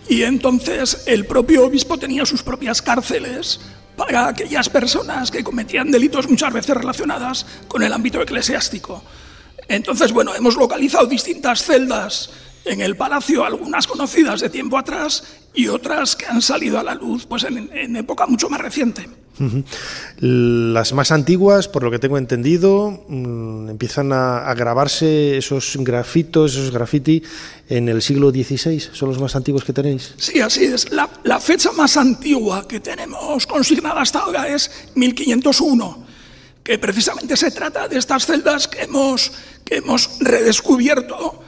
y entonces el propio obispo tenía sus propias cárceles para aquellas personas que cometían delitos muchas veces relacionadas con el ámbito eclesiástico. Entonces, bueno, hemos localizado distintas celdas en el palacio, algunas conocidas de tiempo atrás y otras que han salido a la luz pues en época mucho más reciente.
Las más antiguas, por lo que tengo entendido, empiezan a grabarse esos grafitos, esos graffiti en el siglo XVI. ¿Son los más antiguos que tenéis?
Sí, así es. La fecha más antigua que tenemos consignada hasta ahora es 1501, que precisamente se trata de estas celdas que hemos redescubierto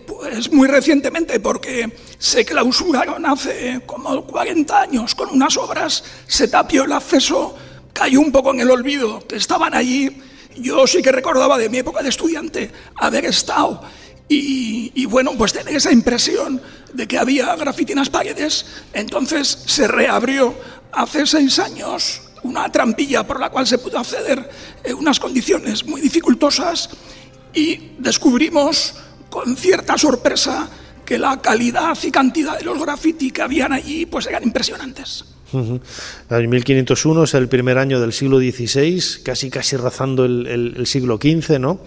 pues muy recientemente, porque se clausuraron hace como 40 años con unas obras, se tapió el acceso, cayó un poco en el olvido, que estaban allí. Yo sí que recordaba de mi época de estudiante haber estado y bueno, pues tener esa impresión de que había grafiti en las paredes. Entonces se reabrió hace 6 años una trampilla por la cual se pudo acceder en unas condiciones muy dificultosas y descubrimos con cierta sorpresa que la calidad y cantidad de los graffiti que habían allí pues eran impresionantes.
El 1501 es el primer año del siglo XVI, casi rozando el siglo XV, ¿no?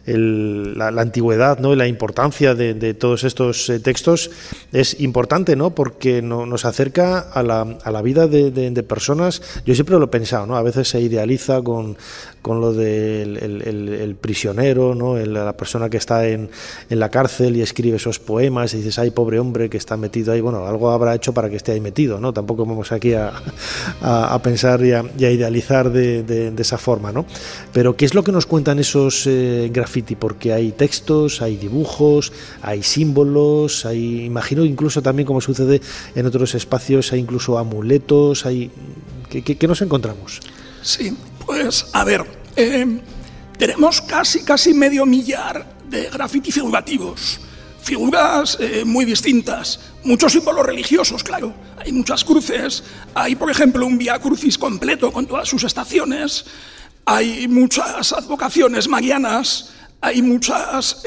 La antigüedad, ¿no? Y la importancia de todos estos textos es importante, ¿no? Porque nos acerca a la vida de personas. Yo siempre lo he pensado, ¿no? A veces se idealiza con lo del el prisionero, ¿no? La persona que está en la cárcel y escribe esos poemas y dices, ay, pobre hombre que está metido ahí. Bueno, algo habrá hecho para que esté ahí metido, ¿no? Tampoco vamos aquí a pensar y a idealizar de esa forma, ¿no? Pero ¿qué es lo que nos cuentan esos grafitis? Porque hay textos, hay dibujos, hay símbolos, imagino incluso también, como sucede en otros espacios, hay incluso amuletos, ¿qué nos encontramos?
Sí, pues a ver, tenemos casi medio millar de grafitis figurativos, figuras muy distintas, muchos símbolos religiosos, claro, hay muchas cruces, hay por ejemplo un Vía Crucis completo con todas sus estaciones, hay muchas advocaciones marianas, hay muchas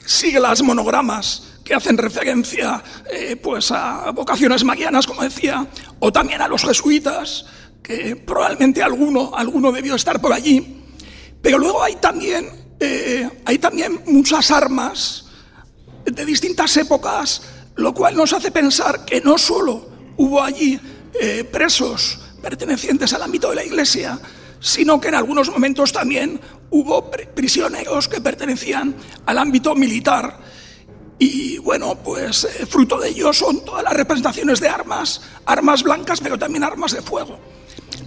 siglas, monogramas que hacen referencia pues a vocaciones marianas, como decía, o también a los jesuitas, que probablemente alguno debió estar por allí. Pero luego hay también muchas armas de distintas épocas, lo cual nos hace pensar que no solo hubo allí presos pertenecientes al ámbito de la Iglesia, sino que en algunos momentos también hubo prisioneros que pertenecían al ámbito militar. Y bueno, pues fruto de ello son todas las representaciones de armas blancas, pero también armas de fuego.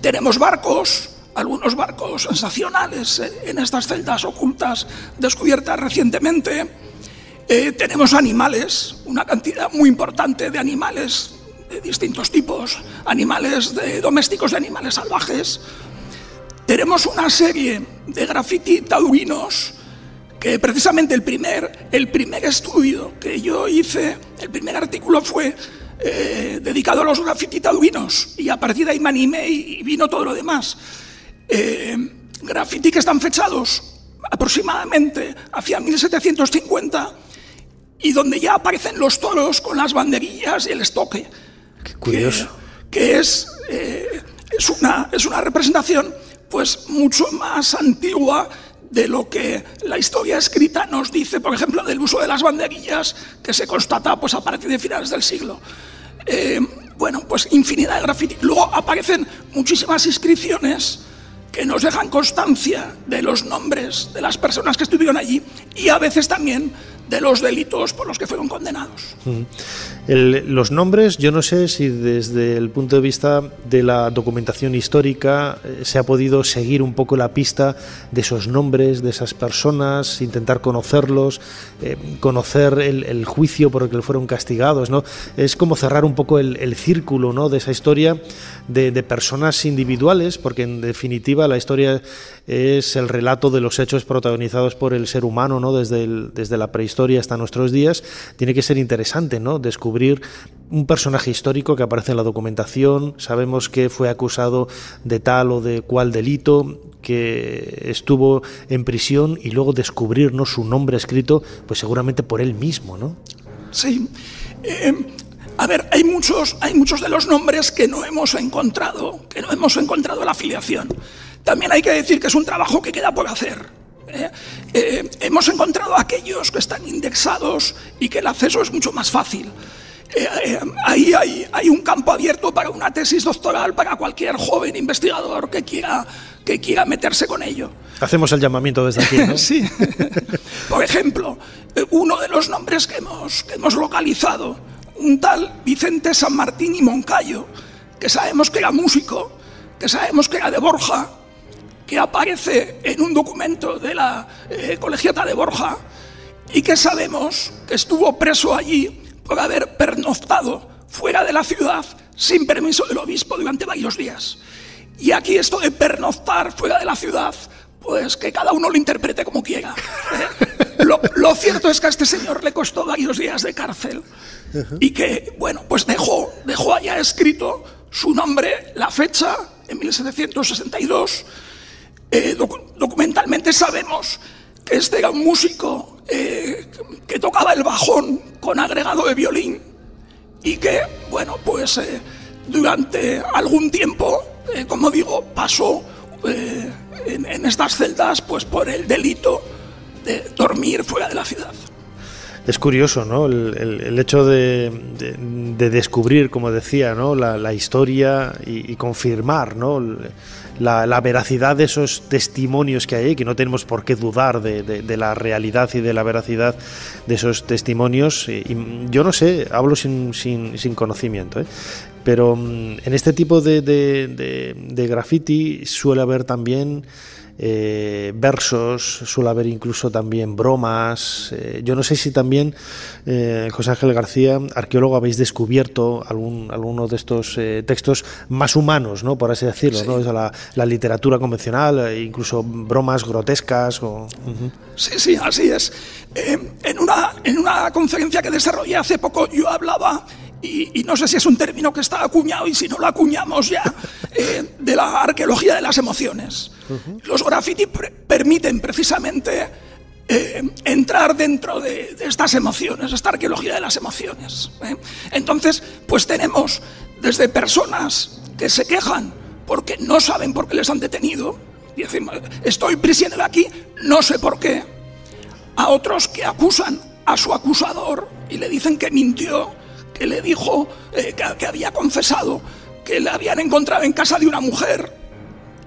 Tenemos barcos, algunos barcos sensacionales en estas celdas ocultas descubiertas recientemente. Tenemos animales, una cantidad muy importante de animales de distintos tipos, animales domésticos y animales salvajes. Tenemos una serie de graffiti taurinos que precisamente el primer estudio que yo hice, el primer artículo fue dedicado a los graffiti taurinos y a partir de ahí me animé y vino todo lo demás. Graffiti que están fechados aproximadamente hacia 1750 y donde ya aparecen los toros con las banderillas y el estoque.
Qué curioso.
Que es una representación pues mucho más antigua de lo que la historia escrita nos dice, por ejemplo, del uso de las banderillas, que se constata pues a partir de finales del siglo. Bueno, pues infinidad de graffiti. Luego aparecen muchísimas inscripciones que nos dejan constancia de los nombres de las personas que estuvieron allí y a veces también de los delitos por los que fueron condenados.
Los nombres, yo no sé si desde el punto de vista de la documentación histórica se ha podido seguir un poco la pista de esos nombres, de esas personas, intentar conocerlos, conocer el juicio por el que fueron castigados, ¿no? Es como cerrar un poco el círculo, ¿no?, de esa historia de personas individuales, porque en definitiva la historia es el relato de los hechos protagonizados por el ser humano, ¿no?, desde la prehistoria hasta nuestros días. Tiene que ser interesante, ¿no?, descubrir un personaje histórico que aparece en la documentación. Sabemos que fue acusado de tal o de cual delito, que estuvo en prisión y luego descubrirnos su nombre escrito, pues seguramente por él mismo, ¿no?
Sí. A ver, hay muchos de los nombres que no hemos encontrado la afiliación. También hay que decir que es un trabajo que queda por hacer. Hemos encontrado aquellos que están indexados y que el acceso es mucho más fácil. Ahí hay un campo abierto para una tesis doctoral para cualquier joven investigador que quiera meterse con ello.
Hacemos el llamamiento desde aquí, ¿no?
Sí. Por ejemplo, uno de los nombres que hemos localizado, un tal Vicente San Martín y Moncayo, que sabemos que era músico, que sabemos que era de Borja, que aparece en un documento de la Colegiata de Borja y que sabemos que estuvo preso allí por haber pernoctado fuera de la ciudad sin permiso del obispo durante varios días. Y aquí esto de pernoctar fuera de la ciudad, pues que cada uno lo interprete como quiera. Lo cierto es que a este señor le costó varios días de cárcel y que, bueno, pues dejó allá escrito su nombre, la fecha, en 1762. Documentalmente sabemos que este era un músico que tocaba el bajón con agregado de violín y que, bueno, pues durante algún tiempo, como digo, pasó en estas celdas pues por el delito de dormir fuera de la ciudad.
Es curioso, ¿no? El hecho de descubrir, como decía, ¿no? la historia y confirmar, ¿no? la veracidad de esos testimonios que hay, que no tenemos por qué dudar de la realidad y de la veracidad de esos testimonios. Y yo no sé, hablo sin conocimiento, pero en este tipo de graffiti suele haber también versos, suele haber incluso también bromas. Yo no sé si también, José Ángel García, arqueólogo, habéis descubierto alguno de estos textos más humanos, ¿no? Por así decirlo, sí. ¿No? Es la literatura convencional, incluso bromas grotescas.
Sí, así es. En una conferencia que desarrollé hace poco, yo hablaba, y no sé si es un término que está acuñado y si no lo acuñamos ya, de la arqueología de las emociones. Los graffiti permiten precisamente entrar dentro de estas emociones, esta arqueología de las emociones. Entonces, pues tenemos desde personas que se quejan porque no saben por qué les han detenido, y dicen, estoy prisionero aquí, no sé por qué, a otros que acusan a su acusador y le dicen que mintió, que le dijo que había confesado que le habían encontrado en casa de una mujer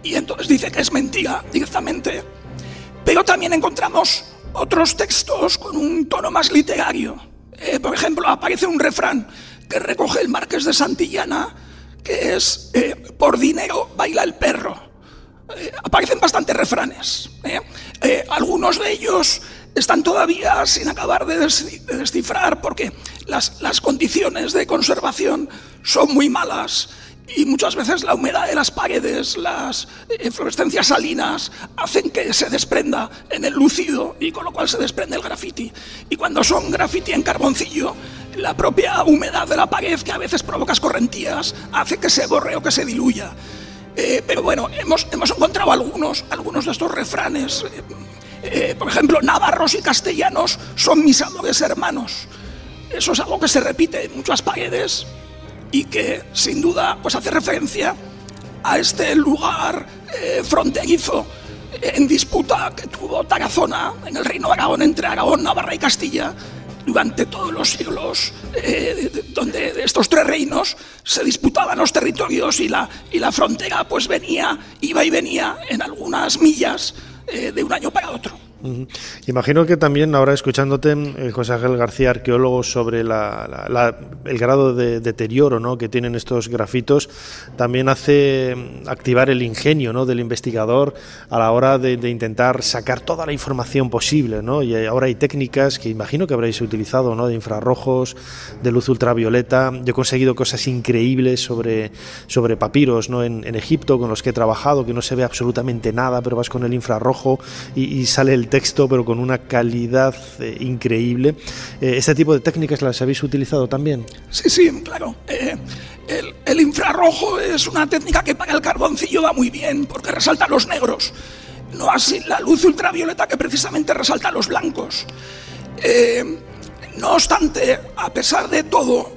y entonces dice que es mentira directamente. Pero también encontramos otros textos con un tono más literario. Por ejemplo, aparece un refrán que recoge el Marqués de Santillana, que es por dinero baila el perro. Aparecen bastantes refranes. Algunos de ellos están todavía sin acabar de descifrar porque las condiciones de conservación son muy malas y muchas veces la humedad de las paredes, las fluorescencias salinas hacen que se desprenda en el lúcido y con lo cual se desprende el grafiti. Y cuando son grafiti en carboncillo, la propia humedad de la pared, que a veces provoca escorrentías, hace que se borre o que se diluya. Pero bueno, hemos encontrado algunos de estos refranes. Por ejemplo, navarros y castellanos son mis amores hermanos. Eso es algo que se repite en muchas paredes y que sin duda pues hace referencia a este lugar fronterizo en disputa que tuvo Tarazona en el Reino de Aragón entre Aragón, Navarra y Castilla durante todos los siglos, donde de estos tres reinos se disputaban los territorios y la frontera pues iba y venía en algunas millas de un año para otro.
Imagino que también ahora escuchándote, José Ángel García, arqueólogo, sobre el grado de deterioro, ¿no?, que tienen estos grafitos, también hace activar el ingenio, ¿no?, del investigador a la hora de intentar sacar toda la información posible, ¿no? Y ahora hay técnicas que imagino que habréis utilizado, ¿no?, de infrarrojos, de luz ultravioleta. Yo he conseguido cosas increíbles sobre papiros, ¿no?, en Egipto, con los que he trabajado, que no se ve absolutamente nada, pero vas con el infrarrojo y sale el texto, pero con una calidad increíble. ¿Este tipo de técnicas las habéis utilizado también?
Sí, claro. El infrarrojo es una técnica que para el carboncillo va muy bien, porque resalta los negros, no así la luz ultravioleta, que precisamente resalta los blancos. No obstante, a pesar de todo,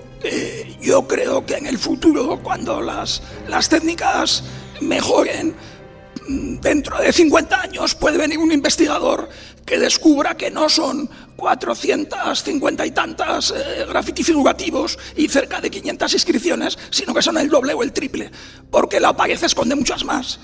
yo creo que en el futuro, cuando las técnicas mejoren, dentro de 50 años puede venir un investigador que descubra que no son 450 y tantas graffiti figurativos y cerca de 500 inscripciones, sino que son el doble o el triple, porque la pared esconde muchas más.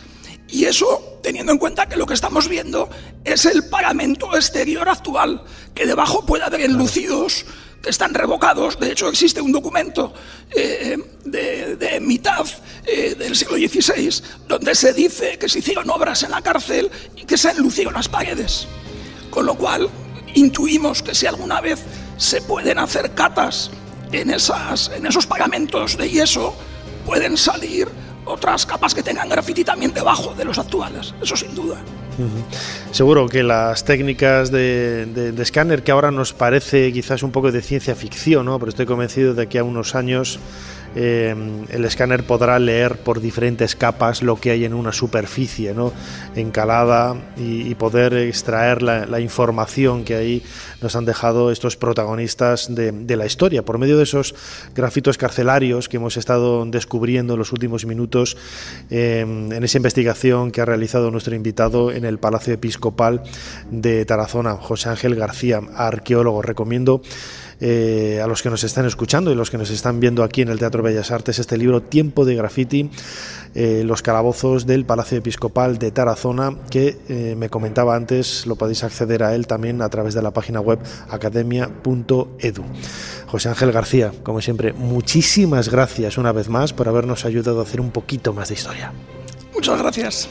Y eso teniendo en cuenta que lo que estamos viendo es el paramento exterior actual, que debajo puede haber enlucidos que están revocados. De hecho, existe un documento de mitad del siglo XVI donde se dice que se hicieron obras en la cárcel y que se enlucieron las paredes. Con lo cual, intuimos que si alguna vez se pueden hacer catas en esos paramentos de yeso, pueden salir otras capas que tengan grafiti también debajo de los actuales, eso sin duda.
Seguro que las técnicas de escáner, que ahora nos parece quizás un poco de ciencia ficción, ¿no?, pero estoy convencido de que a unos años el escáner podrá leer por diferentes capas lo que hay en una superficie, ¿no?, encalada, y poder extraer la información que ahí nos han dejado estos protagonistas de la historia, por medio de esos grafitos carcelarios que hemos estado descubriendo en los últimos minutos en esa investigación que ha realizado nuestro invitado en el Palacio Episcopal de Tarazona, José Ángel García, arqueólogo. Recomiendo a los que nos están escuchando y los que nos están viendo aquí en el Teatro Bellas Artes este libro, Tiempo de Graffiti, los calabozos del Palacio Episcopal de Tarazona, que me comentaba antes, lo podéis acceder a él también a través de la página web academia.edu. José Ángel García, como siempre, muchísimas gracias una vez más por habernos ayudado a hacer un poquito más de historia.
Muchas gracias.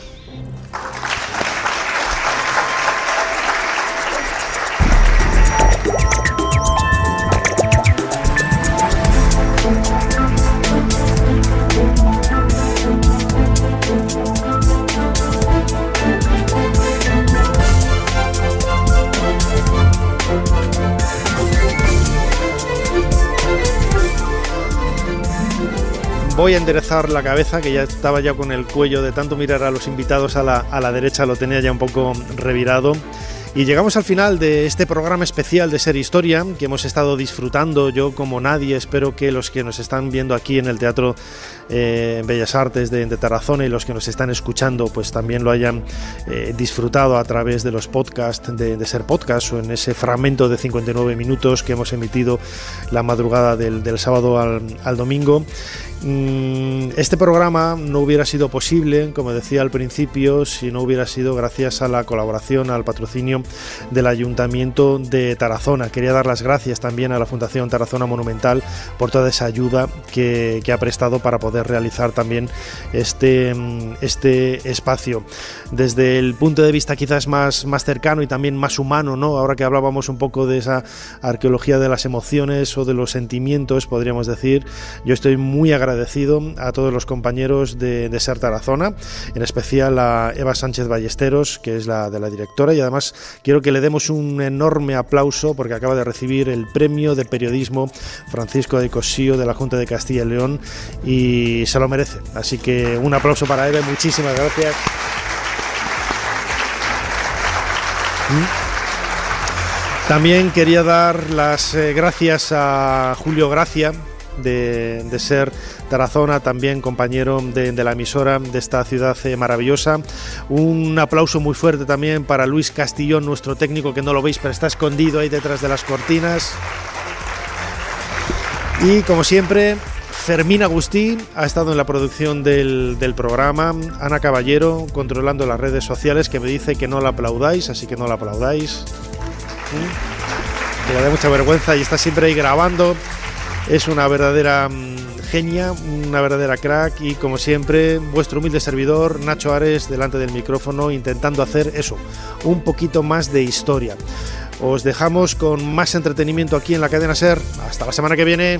Voy a enderezar la cabeza, que ya estaba ya con el cuello de tanto mirar a los invitados a la derecha, lo tenía ya un poco revirado. Y llegamos al final de este programa especial de Ser Historia, que hemos estado disfrutando yo como nadie. Espero que los que nos están viendo aquí en el Teatro Bellas Artes de Tarazona y los que nos están escuchando pues también lo hayan disfrutado a través de los podcasts de Ser Podcast, o en ese fragmento de 59 minutos que hemos emitido la madrugada del sábado al domingo. Este programa no hubiera sido posible, como decía al principio, si no hubiera sido gracias a la colaboración, al patrocinio del Ayuntamiento de Tarazona. Quería dar las gracias también a la Fundación Tarazona Monumental por toda esa ayuda que ha prestado para poder realizar también este espacio. Desde el punto de vista quizás más cercano y también más humano, ¿no?, ahora que hablábamos un poco de esa arqueología de las emociones o de los sentimientos, podríamos decir, yo estoy muy agradecido a todos los compañeros de Ser Tarazona, en especial a Eva Sánchez Ballesteros, que es la directora, y además quiero que le demos un enorme aplauso porque acaba de recibir el Premio de Periodismo Francisco de Cossío de la Junta de Castilla y León y se lo merece. Así que un aplauso para Eva, muchísimas gracias. También quería dar las gracias a Julio Gracia de Ser Tarazona, también compañero de la emisora de esta ciudad maravillosa. Un aplauso muy fuerte también para Luis Castillón, nuestro técnico, que no lo veis pero está escondido ahí detrás de las cortinas. Y como siempre, Fermín Agustí ha estado en la producción del programa, Ana Caballero controlando las redes sociales, que me dice que no la aplaudáis, así que no la aplaudáis. Que le da mucha vergüenza y está siempre ahí grabando. Es una verdadera genia, una verdadera crack, y como siempre, vuestro humilde servidor, Nacho Ares, delante del micrófono, intentando hacer eso, un poquito más de historia. Os dejamos con más entretenimiento aquí en la cadena SER. Hasta la semana que viene.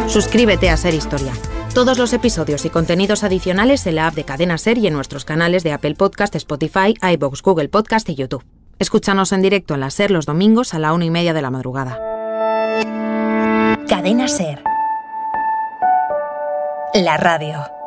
Suscríbete a Ser Historia. Todos los episodios y contenidos adicionales en la app de Cadena SER y en nuestros canales de Apple Podcast, Spotify, iVoox, Google Podcast y YouTube. Escúchanos en directo en la SER los domingos a la 1:30 de la madrugada.
Cadena SER. La radio.